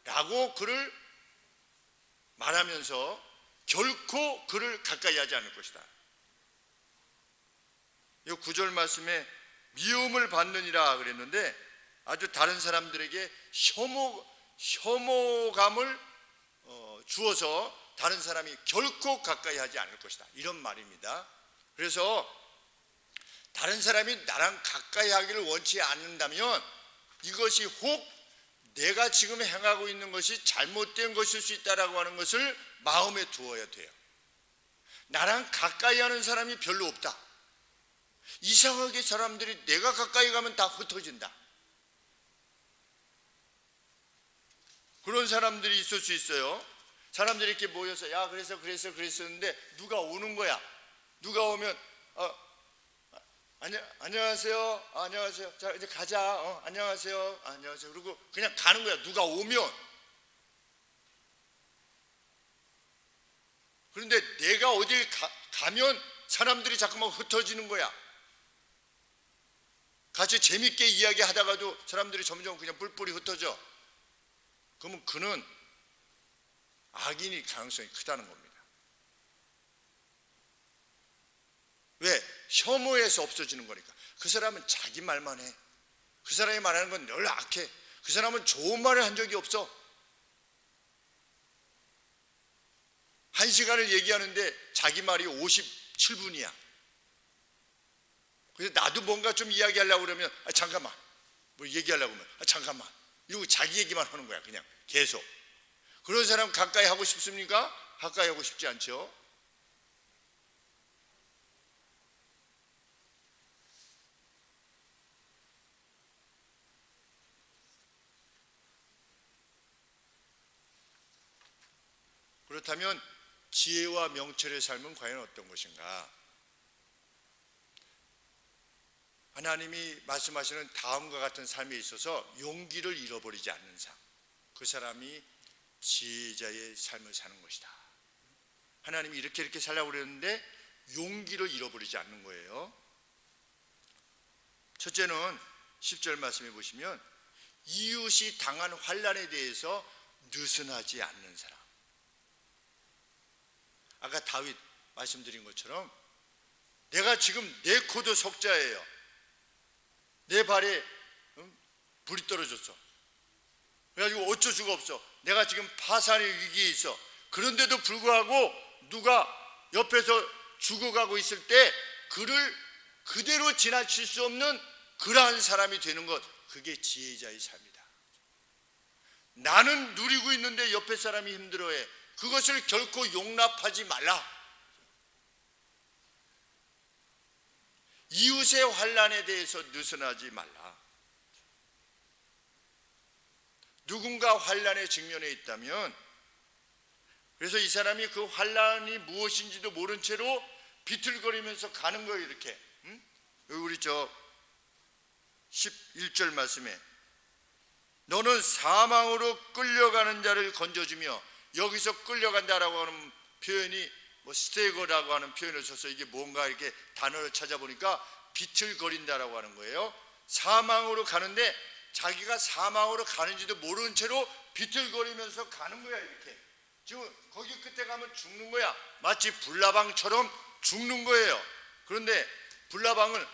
라고 그를 말하면서 결코 그를 가까이 하지 않을 것이다. 이 9절 말씀에 미움을 받느니라 그랬는데 아주 다른 사람들에게 혐오감을 주어서 다른 사람이 결코 가까이 하지 않을 것이다, 이런 말입니다. 그래서 다른 사람이 나랑 가까이 하기를 원치 않는다면 이것이 혹 내가 지금 행하고 있는 것이 잘못된 것일 수 있다라고 하는 것을 마음에 두어야 돼요. 나랑 가까이 하는 사람이 별로 없다. 이상하게 사람들이 내가 가까이 가면 다 흩어진다. 그런 사람들이 있을 수 있어요. 사람들이 이렇게 모여서 야 그랬었는데 누가 오는 거야. 누가 오면 안녕하세요. 안녕하세요. 자 이제 가자. 안녕하세요. 안녕하세요. 그리고 그냥 가는 거야. 누가 오면. 그런데 내가 어딜 가면 사람들이 자꾸만 흩어지는 거야. 같이 재밌게 이야기하다가도 사람들이 점점 그냥 뿔뿔이 흩어져. 그러면 그는 악인일 가능성이 크다는 겁니다. 왜? 혐오에서 없어지는 거니까. 그 사람은 자기 말만 해. 그 사람이 말하는 건 늘 악해. 그 사람은 좋은 말을 한 적이 없어. 1시간을 얘기하는데 자기 말이 57분이야. 그래서 나도 뭔가 좀 이야기하려고 그러면 잠깐만, 뭐 얘기하려고 하면 잠깐만 이러고 자기 얘기만 하는 거야. 그냥 계속. 그런 사람 가까이 하고 싶습니까? 가까이 하고 싶지 않죠. 그렇다면 지혜와 명철의 삶은 과연 어떤 것인가? 하나님이 말씀하시는 다음과 같은 삶에 있어서 용기를 잃어버리지 않는 삶, 그 사람이 지혜자의 삶을 사는 것이다. 하나님이 이렇게 살라고 그랬는데 용기를 잃어버리지 않는 거예요. 첫째는 10절 말씀해 보시면 이웃이 당한 환난에 대해서 느슨하지 않는 사람. 아까 다윗 말씀드린 것처럼 내가 지금 내 코도 석자예요. 내 발에 불이 떨어졌어. 그래가지고 어쩔 수가 없어. 내가 지금 파산의 위기에 있어. 그런데도 불구하고 누가 옆에서 죽어가고 있을 때 그를 그대로 지나칠 수 없는 그러한 사람이 되는 것, 그게 지혜자의 삶이다. 나는 누리고 있는데 옆에 사람이 힘들어해. 그것을 결코 용납하지 말라. 이웃의 환난에 대해서 느슨하지 말라. 누군가 환난에 직면해 있다면, 그래서 이 사람이 그 환난이 무엇인지도 모른 채로 비틀거리면서 가는 거예요. 이렇게. 여기 우리 11절 말씀에 너는 사망으로 끌려가는 자를 건져주며, 여기서 끌려간다라고 하는 표현이 스테이거라고 하는 표현을 써서 이게 뭔가 이렇게 단어를 찾아보니까 비틀거린다라고 하는 거예요. 사망으로 가는데 자기가 사망으로 가는지도 모르는 채로 비틀거리면서 가는 거야. 이렇게 지금 거기 끝에 가면 죽는 거야. 마치 불나방처럼 죽는 거예요. 그런데 불나방을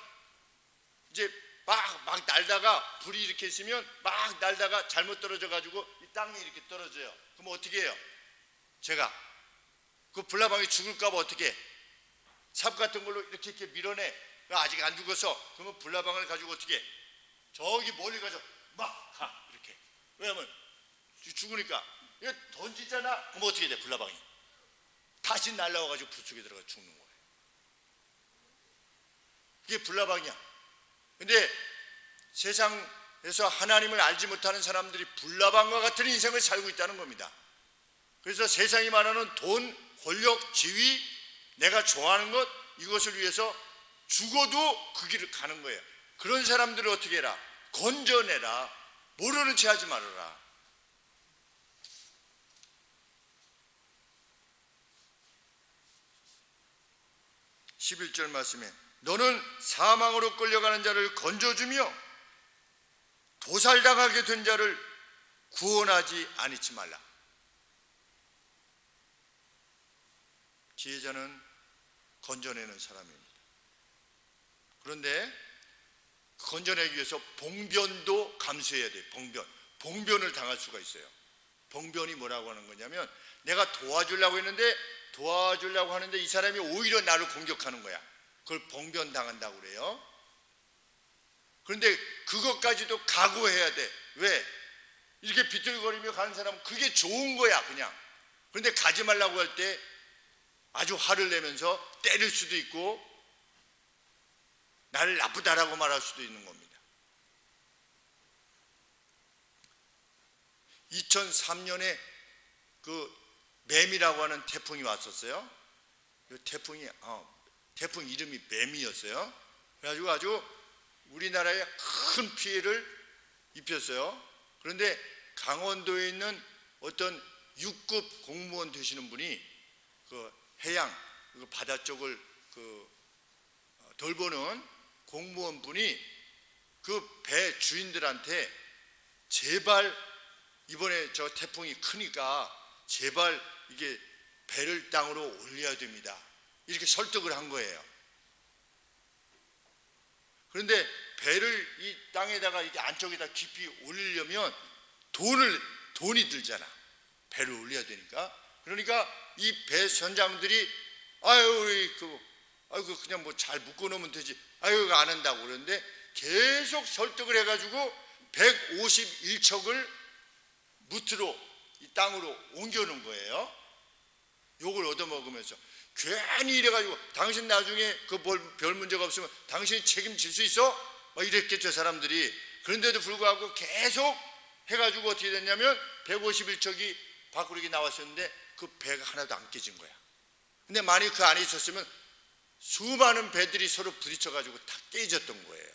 이제 막 날다가 불이 이렇게 있으면 막 날다가 잘못 떨어져 가지고 이 땅에 이렇게 떨어져요. 그럼 어떻게 해요? 제가 그 불나방이 죽을까 봐 어떻게 해? 삽 같은 걸로 이렇게 밀어내. 아직 안 죽었어. 그러면 불나방을 가지고 어떻게 저기 멀리 가서 막 가. 이렇게. 왜냐면 죽으니까 이거 던지잖아. 그럼 어떻게 돼? 불나방이 다시 날라와가지고 불 속에 들어가 죽는 거예요. 이게 불나방이야. 근데 세상에서 하나님을 알지 못하는 사람들이 불나방과 같은 인생을 살고 있다는 겁니다. 그래서 세상이 말하는 돈, 권력, 지위, 내가 좋아하는 것, 이것을 위해서 죽어도 그 길을 가는 거예요. 그런 사람들을 어떻게 해라? 건져내라. 모르는 체 하지 말아라. (11절) 말씀에 너는 사망으로 끌려가는 자를 건져주며 도살당하게 된 자를 구원하지 아니치 말라. 지혜자는 건져내는 사람입니다. 그런데 건져내기 위해서 봉변도 감수해야 돼요. 봉변을 당할 수가 있어요. 봉변이 뭐라고 하는 거냐면 내가 도와주려고 하는데 이 사람이 오히려 나를 공격하는 거야. 그걸 봉변 당한다고 그래요. 그런데 그것까지도 각오해야 돼. 왜? 이렇게 비틀거리며 가는 사람은 그게 좋은 거야 그냥. 그런데 가지 말라고 할 때 아주 화를 내면서 때릴 수도 있고 나를 나쁘다라고 말할 수도 있는 겁니다. 2003년에 그 매미라고 하는 태풍이 왔었어요. 이 태풍 이름이 매미였어요. 그래가지고 아주 우리나라에 큰 피해를 입혔어요. 그런데 강원도에 있는 어떤 6급 공무원 되시는 분이 그 해양, 그 바다 쪽을 돌보는 공무원 분이 그 배 주인들한테 제발 이번에 저 태풍이 크니까 제발 이게 배를 땅으로 올려야 됩니다. 이렇게 설득을 한 거예요. 그런데 배를 이 땅에다가 이게 안쪽에다 깊이 올리려면 돈이 들잖아. 배를 올려야 되니까. 그러니까 이 배 선장들이 그냥 뭐 잘 묶어 놓으면 되지. 안 한다고 그러는데 계속 설득을 해가지고 151척을 무트로 이 땅으로 옮겨놓은 거예요. 욕을 얻어먹으면서 괜히 이래가지고 당신 나중에 그 별 문제가 없으면 당신이 책임질 수 있어? 막 이랬겠죠 사람들이. 그런데도 불구하고 계속 해가지고 어떻게 됐냐면 151척이 밖으로 나왔었는데 그 배가 하나도 안 깨진 거야. 근데 만약 그 안에 있었으면 수많은 배들이 서로 부딪혀가지고 다 깨졌던 거예요.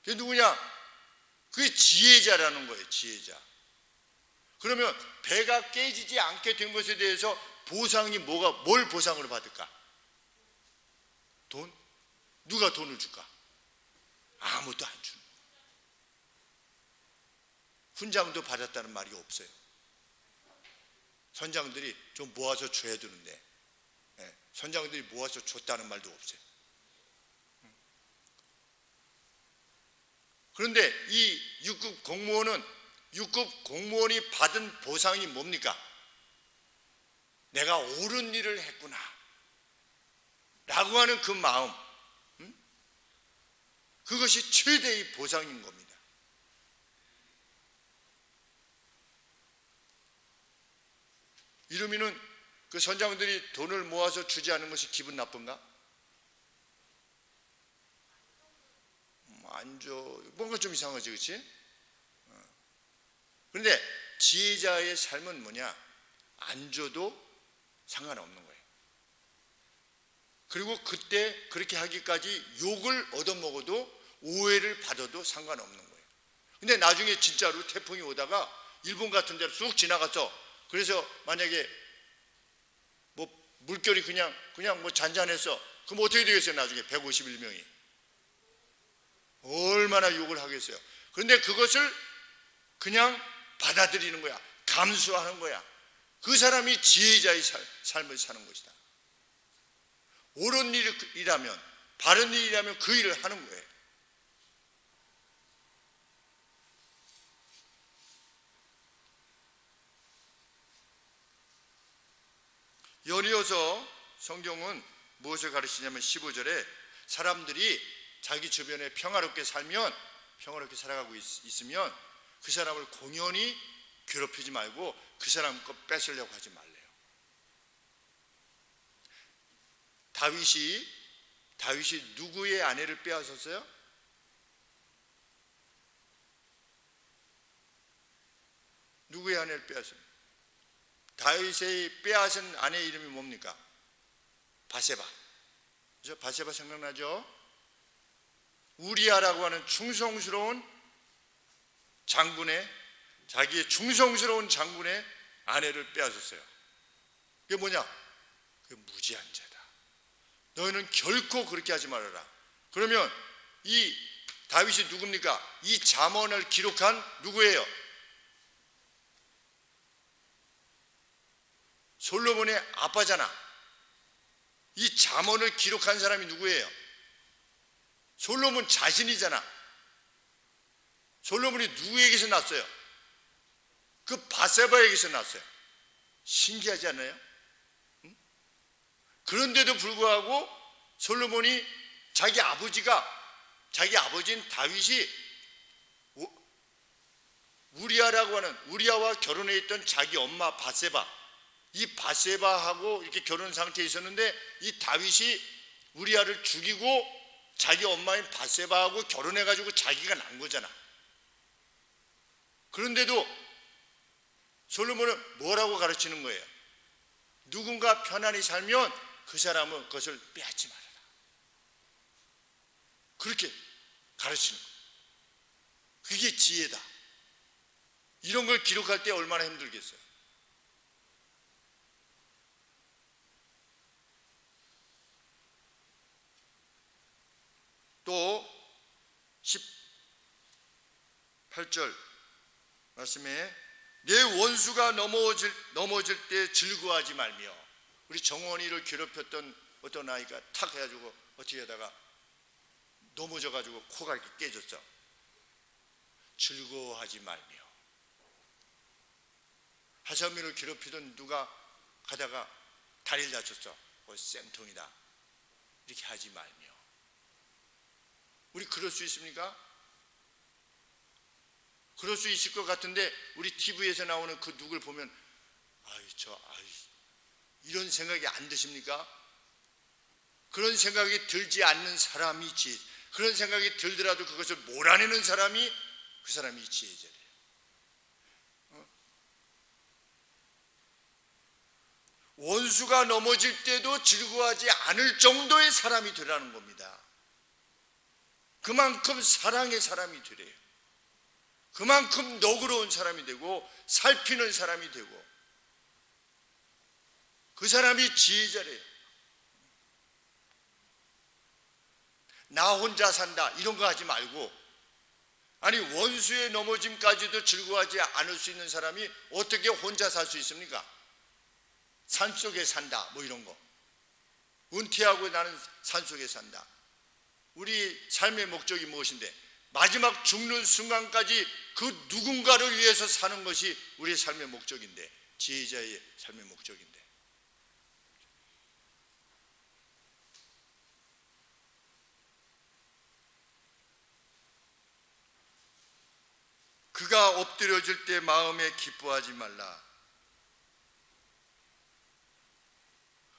그게 누구냐? 그게 지혜자라는 거예요. 지혜자. 그러면 배가 깨지지 않게 된 것에 대해서 보상이 뭘 보상으로 받을까? 돈? 누가 돈을 줄까? 아무도 안 주는. 훈장도 받았다는 말이 없어요. 선장들이 좀 모아서 줘야 되는데 선장들이 모아서 줬다는 말도 없어요. 그런데 이 6급 공무원이 받은 보상이 뭡니까? 내가 옳은 일을 했구나 라고 하는 그 마음, 그것이 최대의 보상인 겁니다. 이러면은 그 선장들이 돈을 모아서 주지 않은 것이 기분 나쁜가? 안 줘. 뭔가 좀 이상하지, 그렇지? 그런데 지혜자의 삶은 뭐냐? 안 줘도 상관없는 거예요. 그리고 그때 그렇게 하기까지 욕을 얻어먹어도 오해를 받아도 상관없는 거예요. 근데 나중에 진짜로 태풍이 오다가 일본 같은 데로 쑥 지나갔어. 그래서 만약에 뭐 물결이 그냥 뭐 잔잔했어. 그럼 어떻게 되겠어요? 나중에 151명이 얼마나 욕을 하겠어요. 그런데 그것을 그냥 받아들이는 거야. 감수하는 거야. 그 사람이 지혜자의 삶을 사는 것이다. 옳은 일이라면, 바른 일이라면 그 일을 하는 거예요. 연이어서 성경은 무엇을 가르치냐면 15절에 사람들이 자기 주변에 평화롭게 살면, 평화롭게 살아가고 있으면 그 사람을 공연히 괴롭히지 말고 그 사람 거 뺏으려고 하지 말래요. 다윗이 누구의 아내를 빼앗았어요? 누구의 아내를 빼앗았어요? 다윗의 빼앗은 아내 이름이 뭡니까? 바세바. 그죠? 바세바 생각나죠? 우리아라고 하는 충성스러운 장군의, 자기의 충성스러운 장군의 아내를 빼앗았어요. 그게 뭐냐? 그게 무지한 죄다. 너희는 결코 그렇게 하지 말아라. 그러면 이 다윗이 누굽니까? 이 잠언을 기록한 누구예요? 솔로몬의 아빠잖아. 이 잠언을 기록한 사람이 누구예요? 솔로몬 자신이잖아. 솔로몬이 누구에게서 났어요? 그 바세바에게서 났어요. 신기하지 않나요? 응? 그런데도 불구하고 솔로몬이 자기 아버지인 다윗이 우리아라고 하는, 우리아와 결혼해 있던 자기 엄마 바세바, 이 바세바하고 이렇게 결혼 상태에 있었는데 이 다윗이 우리아를 죽이고 자기 엄마인 바세바하고 결혼해가지고 자기가 난 거잖아. 그런데도 솔로몬은 뭐라고 가르치는 거예요? 누군가 편안히 살면 그 사람은 그것을 빼앗지 말아라. 그렇게 가르치는 거예요. 그게 지혜다. 이런 걸 기록할 때 얼마나 힘들겠어요. 또 18절 말씀에 내 원수가 넘어질 때 즐거워하지 말며, 우리 정원이를 괴롭혔던 어떤 아이가 탁 해가지고 어떻게 하다가 넘어져가지고 코가 이렇게 깨졌어. 즐거워하지 말며. 하선미를 괴롭히던 누가 가다가 다리를 다쳤어. 쌤통이다. 이렇게 하지 말며. 우리 그럴 수 있습니까? 그럴 수 있을 것 같은데 우리 TV에서 나오는 그 누굴 보면 이런 생각이 안 드십니까? 그런 생각이 들지 않는 사람이 지혜, 그런 생각이 들더라도 그것을 몰아내는 사람이, 그 사람이 지혜자래요. 원수가 넘어질 때도 즐거워하지 않을 정도의 사람이 되라는 겁니다. 그만큼 사랑의 사람이 되래요. 그만큼 너그러운 사람이 되고 살피는 사람이 되고, 그 사람이 지혜자래요. 나 혼자 산다 이런 거 하지 말고, 아니 원수의 넘어짐까지도 즐거워하지 않을 수 있는 사람이 어떻게 혼자 살 수 있습니까? 산속에 산다 뭐 이런 거, 은퇴하고 나는 산속에 산다. 우리 삶의 목적이 무엇인데? 마지막 죽는 순간까지 그 누군가를 위해서 사는 것이 우리의 삶의 목적인데, 지혜자의 삶의 목적인데, 그가 엎드려질 때 마음에 기뻐하지 말라.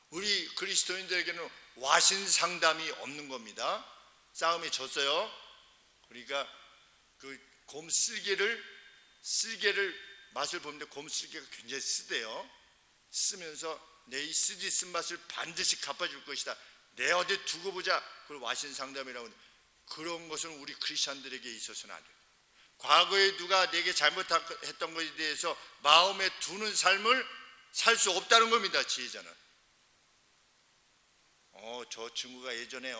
우리 그리스도인들에게는 와신 상담이 없는 겁니다. 싸움에 졌어요. 그러니까 그 곰 쓸개를 맛을 보는데 곰 쓸개가 굉장히 쓰대요. 쓰면서 내 이 쓰디 쓴맛을 반드시 갚아줄 것이다. 내 어디 두고 보자. 그걸 와신 상담이라고 하는데, 그런 것은 우리 크리스찬들에게 있어서는 안 돼요. 과거에 누가 내게 잘못했던 것에 대해서 마음에 두는 삶을 살 수 없다는 겁니다. 지혜자는. 저 친구가 예전에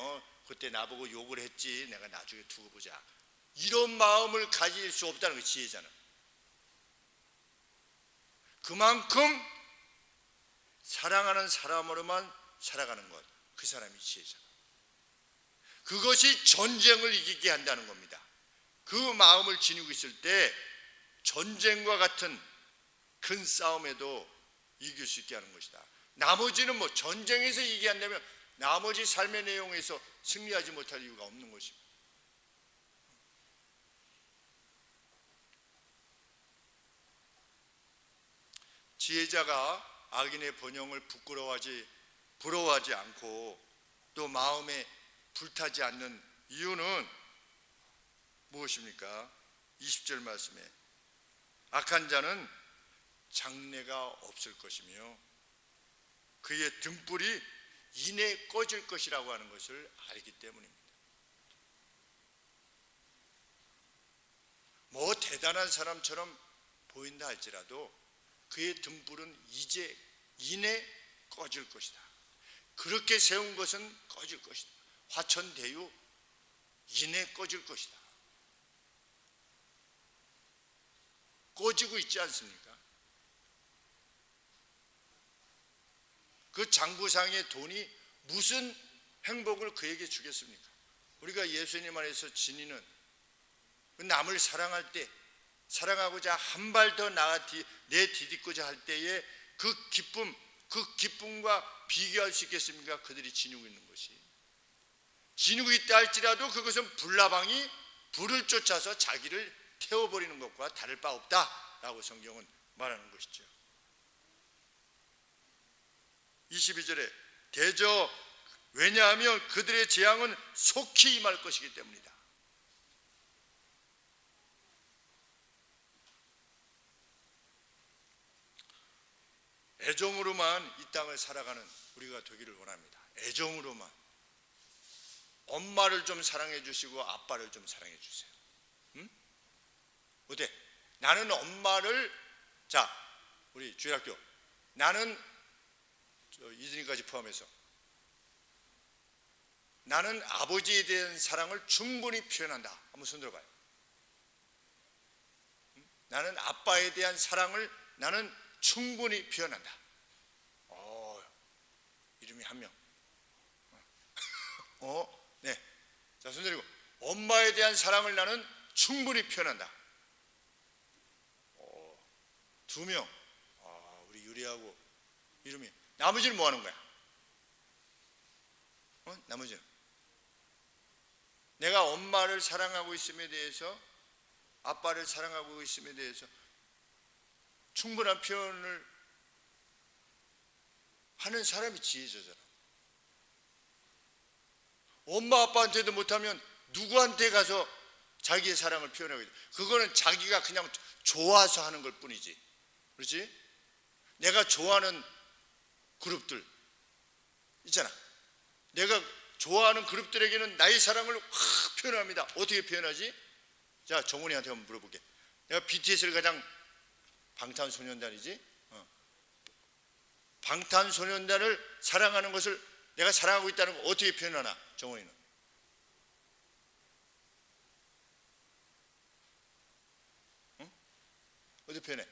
그때 나보고 욕을 했지, 내가 나중에 두고 보자, 이런 마음을 가질 수 없다는 거예요. 지혜자는. 그만큼 사랑하는 사람으로만 살아가는 것, 그 사람이 지혜자다. 그것이 전쟁을 이기게 한다는 겁니다. 그 마음을 지니고 있을 때 전쟁과 같은 큰 싸움에도 이길 수 있게 하는 것이다. 나머지는 뭐 전쟁에서 이기한다면 나머지 삶의 내용에서 승리하지 못할 이유가 없는 것입니다. 지혜자가 악인의 번영을 부러워하지 않고 또 마음에 불타지 않는 이유는 무엇입니까? 20절 말씀에 악한 자는 장래가 없을 것이며 그의 등불이 이내 꺼질 것이라고 하는 것을 알기 때문입니다. 뭐 대단한 사람처럼 보인다 할지라도 그의 등불은 이내 꺼질 것이다. 그렇게 세운 것은 꺼질 것이다. 화천대유 이내 꺼질 것이다. 꺼지고 있지 않습니까? 그 장부상의 돈이 무슨 행복을 그에게 주겠습니까? 우리가 예수님 안에서 지니는 남을 사랑할 때, 사랑하고자 한 발 더 내디딛고자 할 때에 그 기쁨과 비교할 수 있겠습니까? 그들이 지니고 있는 것이. 지니고 있다 할지라도 그것은 불나방이 불을 쫓아서 자기를 태워버리는 것과 다를 바 없다라고 성경은 말하는 것이죠. 22절에 대저 왜냐하면 그들의 재앙은 속히 임할 것이기 때문이다. 애정으로만 이 땅을 살아가는 우리가 되기를 원합니다. 애정으로만. 엄마를 좀 사랑해 주시고 아빠를 좀 사랑해 주세요. 응? 어때? 나는 엄마를, 자, 우리 주일학교, 나는 이준이까지 포함해서 나는 아버지에 대한 사랑을 충분히 표현한다. 한번 손 들어봐요. 나는 아빠에 대한 사랑을 나는 충분히 표현한다. 이름이 한 명. 네. 자, 손 들고 엄마에 대한 사랑을 나는 충분히 표현한다. 두 명. 우리 유리하고 이름이. 나머지는 뭐 하는 거야? 나머지는 내가 엄마를 사랑하고 있음에 대해서, 아빠를 사랑하고 있음에 대해서 충분한 표현을 하는 사람이 지혜자잖아. 엄마 아빠한테도 못하면 누구한테 가서 자기의 사랑을 표현하고 있어? 그거는 자기가 그냥 좋아서 하는 걸 뿐이지. 그렇지? 내가 좋아하는 그룹들 있잖아. 내가 좋아하는 그룹들에게는 나의 사랑을 확 표현합니다. 어떻게 표현하지? 자, 정훈이한테 한번 물어볼게. 내가 BTS를 가장, 방탄소년단이지? 방탄소년단을 사랑하는 것을 내가 사랑하고 있다는 걸 어떻게 표현하나? 정훈이는 어떻게 표현해?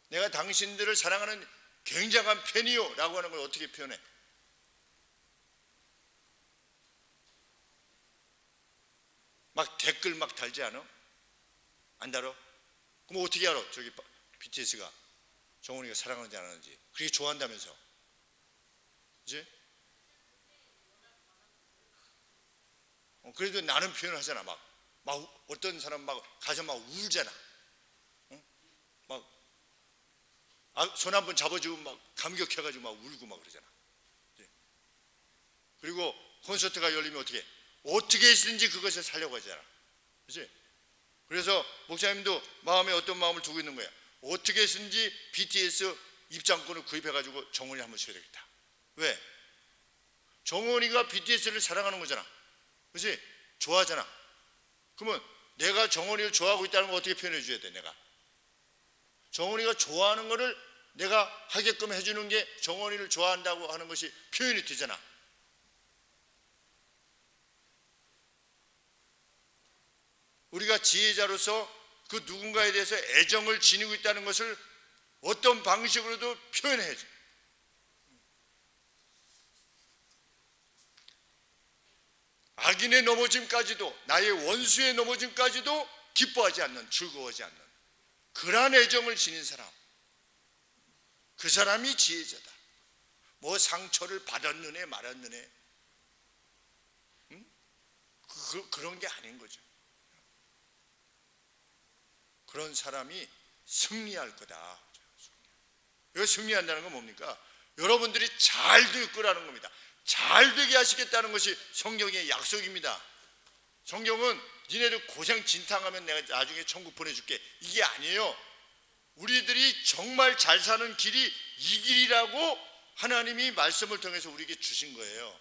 내가 당신들을 사랑하는 굉장한 팬이요 라고 하는 걸 어떻게 표현해? 막 댓글 막 달지 않아? 안 달아? 그럼 어떻게 알아? 저기 BTS가 정훈이가 사랑하는지 안 하는지. 그렇게 좋아한다면서. 그치? 그래도 나는 표현하잖아. 막 어떤 사람 막 가서 막 울잖아. 막 손 한번 잡아주고 막 감격해가지고 막 울고 막 그러잖아. 그리고 콘서트가 열리면 어떻게 했든지 그것을 살려고 하잖아. 그렇지? 그래서 목사님도 마음에 어떤 마음을 두고 있는 거야. 어떻게 했든지 BTS 입장권을 구입해가지고 정원이 한번 쉬어야 되겠다. 왜? 정원이가 BTS를 사랑하는 거잖아. 그렇지? 좋아하잖아. 그러면 내가 정원이를 좋아하고 있다는 걸 어떻게 표현해 줘야 돼? 내가 정원이가 좋아하는 거를 내가 하게끔 해주는 게 정원이를 좋아한다고 하는 것이 표현이 되잖아. 우리가 지혜자로서 그 누군가에 대해서 애정을 지니고 있다는 것을 어떤 방식으로도 표현해야지. 악인의 넘어짐까지도, 나의 원수의 넘어짐까지도 기뻐하지 않는, 즐거워하지 않는, 그러한 애정을 지닌 사람, 그 사람이 지혜자다. 뭐 상처를 받았느네 말았느네, 그런 게 아닌 거죠. 그런 사람이 승리할 거다. 이거 승리한다는 건 뭡니까? 여러분들이 잘 될 거라는 겁니다. 잘 되게 하시겠다는 것이 성경의 약속입니다. 성경은 니네들 고생 진탕하면 내가 나중에 천국 보내줄게, 이게 아니에요. 우리들이 정말 잘 사는 길이 이 길이라고 하나님이 말씀을 통해서 우리에게 주신 거예요.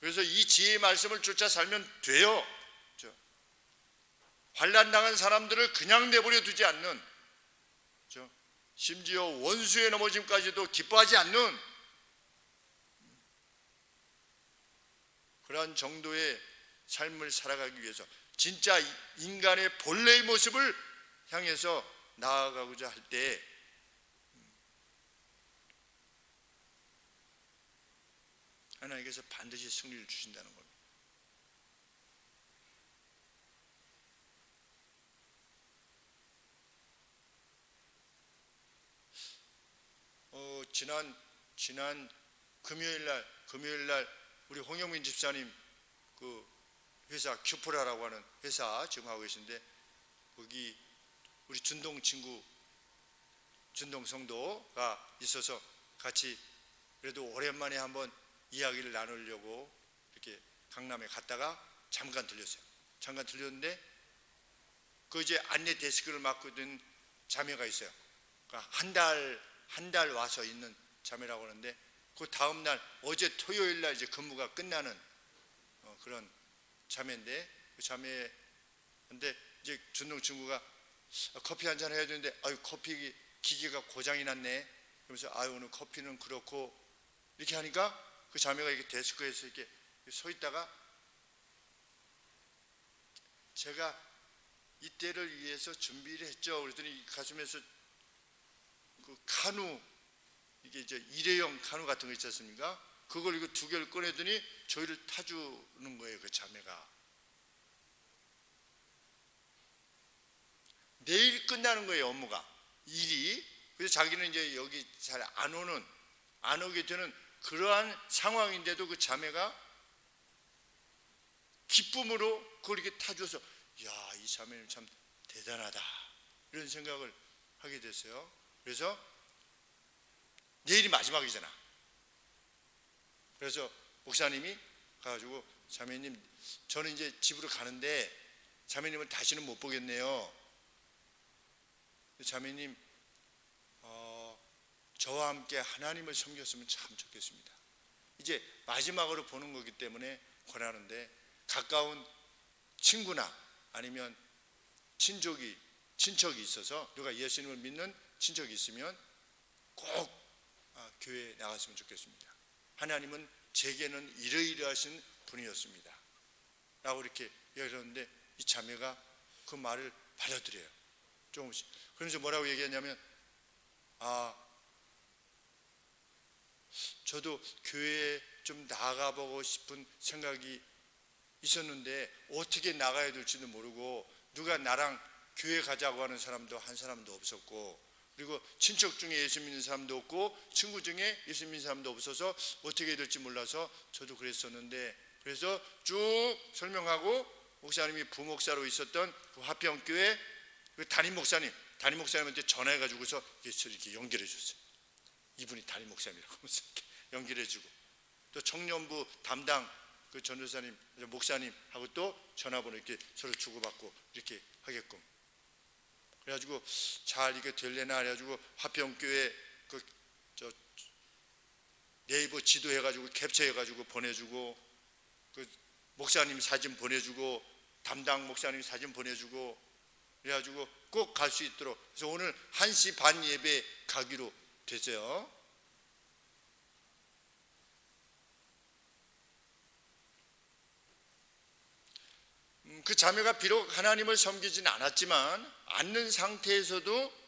그래서 이 지혜의 말씀을 쫓아 살면 돼요. 환난당한 사람들을 그냥 내버려 두지 않는, 심지어 원수의 넘어짐까지도 기뻐하지 않는 그러한 정도의 삶을 살아가기 위해서 진짜 인간의 본래의 모습을 향해서 나아가고자 할 때 하나님께서 반드시 승리를 주신다는 겁니다. 지난 금요일 날 우리 홍영민 집사님 그 회사 큐프라라고 하는 회사 지금 하고 계신데, 거기 우리 준동 친구, 준동 성도가 있어서 같이 그래도 오랜만에 한번 이야기를 나누려고 이렇게 강남에 갔다가 잠깐 들렸는데 그 이제 안내 데스크를 맡고 있는 자매가 있어요. 그러니까 한 달 와서 있는 자매라고 하는데, 그 다음 날 어제 토요일 날 이제 근무가 끝나는 그런 자매인데, 그 자매인데 이제 준동 친구가 커피 한잔 해야 되는데, 아유 커피 기계가 고장이 났네. 그러면서 아유 오늘 커피는 그렇고, 이렇게 하니까 그 자매가 이렇게 데스크에서 이렇게 서 있다가, 제가 이때를 위해서 준비를 했죠. 그랬더니 가슴에서 그 카누, 이게 이제 일회용 카누 같은 거 있지 않습니까? 그걸 이거 2개를 꺼내더니 저희를 타주는 거예요. 그 자매가 내일 끝나는 거예요, 업무가, 일이. 그래서 자기는 이제 여기 잘 안 오게 되는 그러한 상황인데도 그 자매가 기쁨으로 그걸 이렇게 타줘서, 야, 이 자매는 참 대단하다, 이런 생각을 하게 됐어요. 그래서 내일이 마지막이잖아. 그래서 목사님이 가가지고, 자매님 저는 이제 집으로 가는데 자매님을 다시는 못 보겠네요. 자매님 저와 함께 하나님을 섬겼으면 참 좋겠습니다. 이제 마지막으로 보는 거기 때문에 권하는데, 가까운 친구나 아니면 친척이 있어서, 누가 예수님을 믿는 친척이 있으면 꼭 교회에 나갔으면 좋겠습니다. 하나님은 제게는 이러이러하신 분이었습니다 라고 이렇게 얘기하는데, 이 자매가 그 말을 받아들여요, 조금씩. 그러면서 뭐라고 얘기했냐면, 저도 교회에 좀 나가보고 싶은 생각이 있었는데 어떻게 나가야 될지도 모르고, 누가 나랑 교회 가자고 하는 사람도 한 사람도 없었고, 그리고 친척 중에 예수 믿는 사람도 없고, 친구 중에 예수 믿는 사람도 없어서 어떻게 해야 될지 몰라서 저도 그랬었는데, 그래서 쭉 설명하고, 목사님이 부목사로 있었던 그 화평교회 그 담임 목사님한테 전화해가지고서 이렇게 연결해 줬어요. 이분이 담임 목사님이라고 하면서 이렇게 연결해 주고, 또 청년부 담당 그 전도사님, 목사님하고 또 전화번호 이렇게 서로 주고받고 이렇게 하게끔. 그래가지고 잘 이게 될래나 해가지고 화평교회 그 네이버 지도 해가지고 캡처해가지고 보내주고, 그 목사님 사진 보내주고, 담당 목사님 사진 보내주고, 그래가지고 꼭 갈 수 있도록. 그래서 오늘 1시 반 예배 가기로 됐어요. 그 자매가 비록 하나님을 섬기진 않는 상태에서도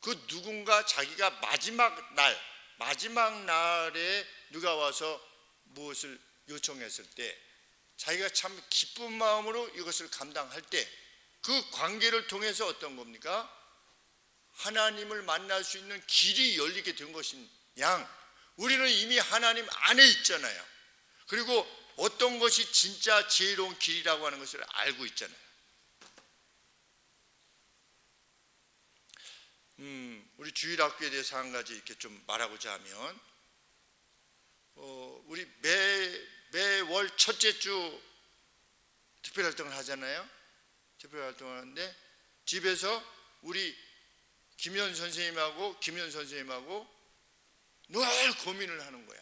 그 누군가 자기가 마지막 날에 누가 와서 무엇을 요청했을 때 자기가 참 기쁜 마음으로 이것을 감당할 때 그 관계를 통해서 어떤 겁니까? 하나님을 만날 수 있는 길이 열리게 된 것인 양, 우리는 이미 하나님 안에 있잖아요. 그리고 어떤 것이 진짜 지혜로운 길이라고 하는 것을 알고 있잖아요. 우리 주일학교에 대해서 한 가지 이렇게 좀 말하고자 하면, 우리 매월 첫째 주 특별활동을 하잖아요. 특별활동을 하는데 집에서 우리 김현 선생님하고 늘 고민을 하는 거야.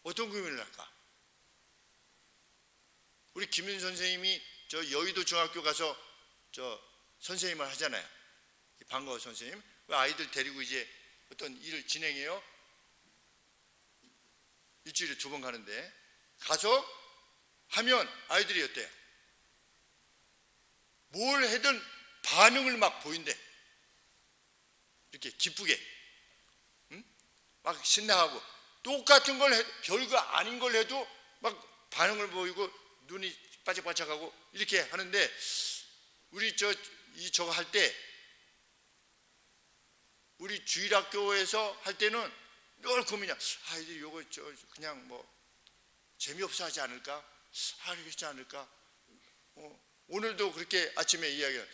어떤 고민을 할까? 우리 김현 선생님이 저 여의도 중학교 가서 저 선생님을 하잖아요. 방과후 선생님. 아이들 데리고 이제 어떤 일을 진행해요. 일주일에 2번 가는데, 가서 하면 아이들이 어때요? 뭘 해든 반응을 막 보인대. 이렇게 기쁘게, 막 신나하고, 똑같은 걸 별거 아닌 걸 해도 막 반응을 보이고 눈이 바짝바짝하고 이렇게 하는데, 우리 저거 할 때, 우리 주일학교에서 할 때는 늘 고민이야. 아이들이 요거 그냥 뭐 재미없어 하지 않을까? 그렇지 않을까? 오늘도 그렇게 아침에 이야기해요.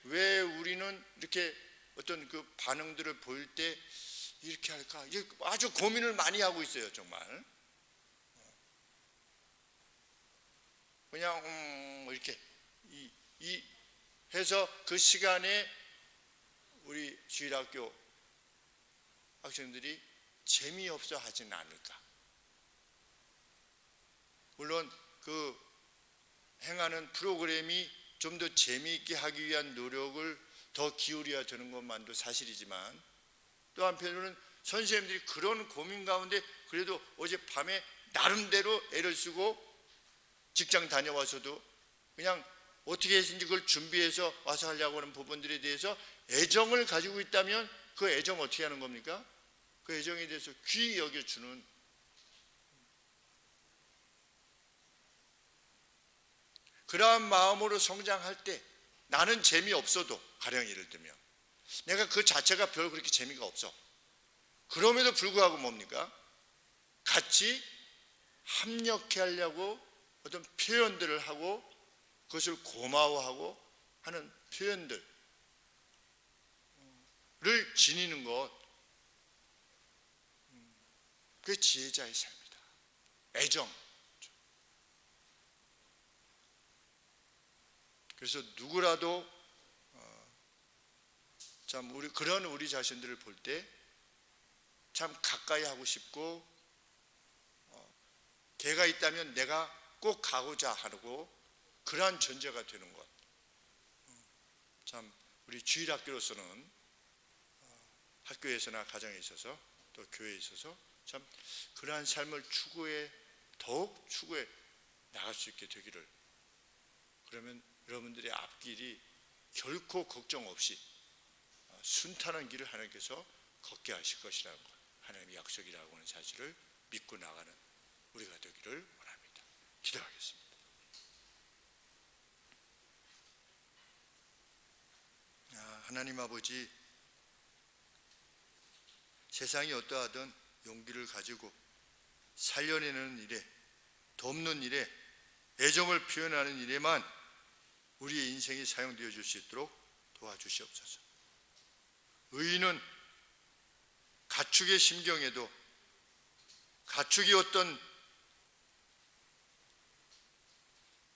왜 우리는 이렇게 어떤 그 반응들을 보일 때 이렇게 할까? 아주 고민을 많이 하고 있어요, 정말. 그냥 이렇게 이 해서 그 시간에 우리 주일학교 학생들이 재미없어 하지는 않을까? 물론 그 행하는 프로그램이 좀 더 재미있게 하기 위한 노력을 더 기울여야 되는 것만도 사실이지만, 또 한편으로는 선생님들이 그런 고민 가운데 그래도 어젯밤에 나름대로 애를 쓰고 직장 다녀와서도 그냥 어떻게 해서든지 그걸 준비해서 와서 하려고 하는 부분들에 대해서 애정을 가지고 있다면, 그 애정 어떻게 하는 겁니까? 그 애정에 대해서 귀히 여겨주는, 그러한 마음으로 성장할 때, 나는 재미없어도, 가령 예를 들면 내가 그 자체가 별 그렇게 재미가 없어. 그럼에도 불구하고 뭡니까? 같이 합력해 하려고 어떤 표현들을 하고 그것을 고마워하고 하는 표현들을 지니는 것, 그게 지혜자의 삶이다. 애정. 그래서 누구라도 참 그런 우리 자신들을 볼 때 참 가까이 하고 싶고, 걔가 있다면 내가 꼭 가고자 하고, 그러한 존재가 되는 것. 참 우리 주일학교로서는 학교에서나 가정에 있어서 또 교회에 있어서 참 그러한 삶을 더욱 추구해 나갈 수 있게 되기를, 그러면 여러분들의 앞길이 결코 걱정 없이 순탄한 길을 하나님께서 걷게 하실 것이라는 것, 하나님의 약속이라고 하는 사실을 믿고 나가는 우리가 되기를 원합니다. 기도하겠습니다. 하나님 아버지, 세상이 어떠하든 용기를 가지고 살려내는 일에, 돕는 일에, 애정을 표현하는 일에만 우리의 인생이 사용되어 줄 수 있도록 도와주시옵소서. 의인은 가축의 심경에도, 가축이 어떤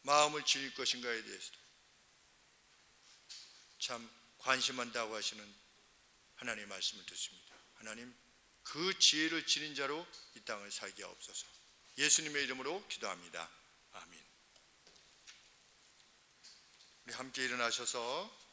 마음을 지닐 것인가에 대해서도 참 관심한다고 하시는 하나님의 말씀을 듣습니다. 하나님, 그 지혜를 지닌 자로 이 땅을 살게 하옵소서. 예수님의 이름으로 기도합니다. 아멘. 우리 함께 일어나셔서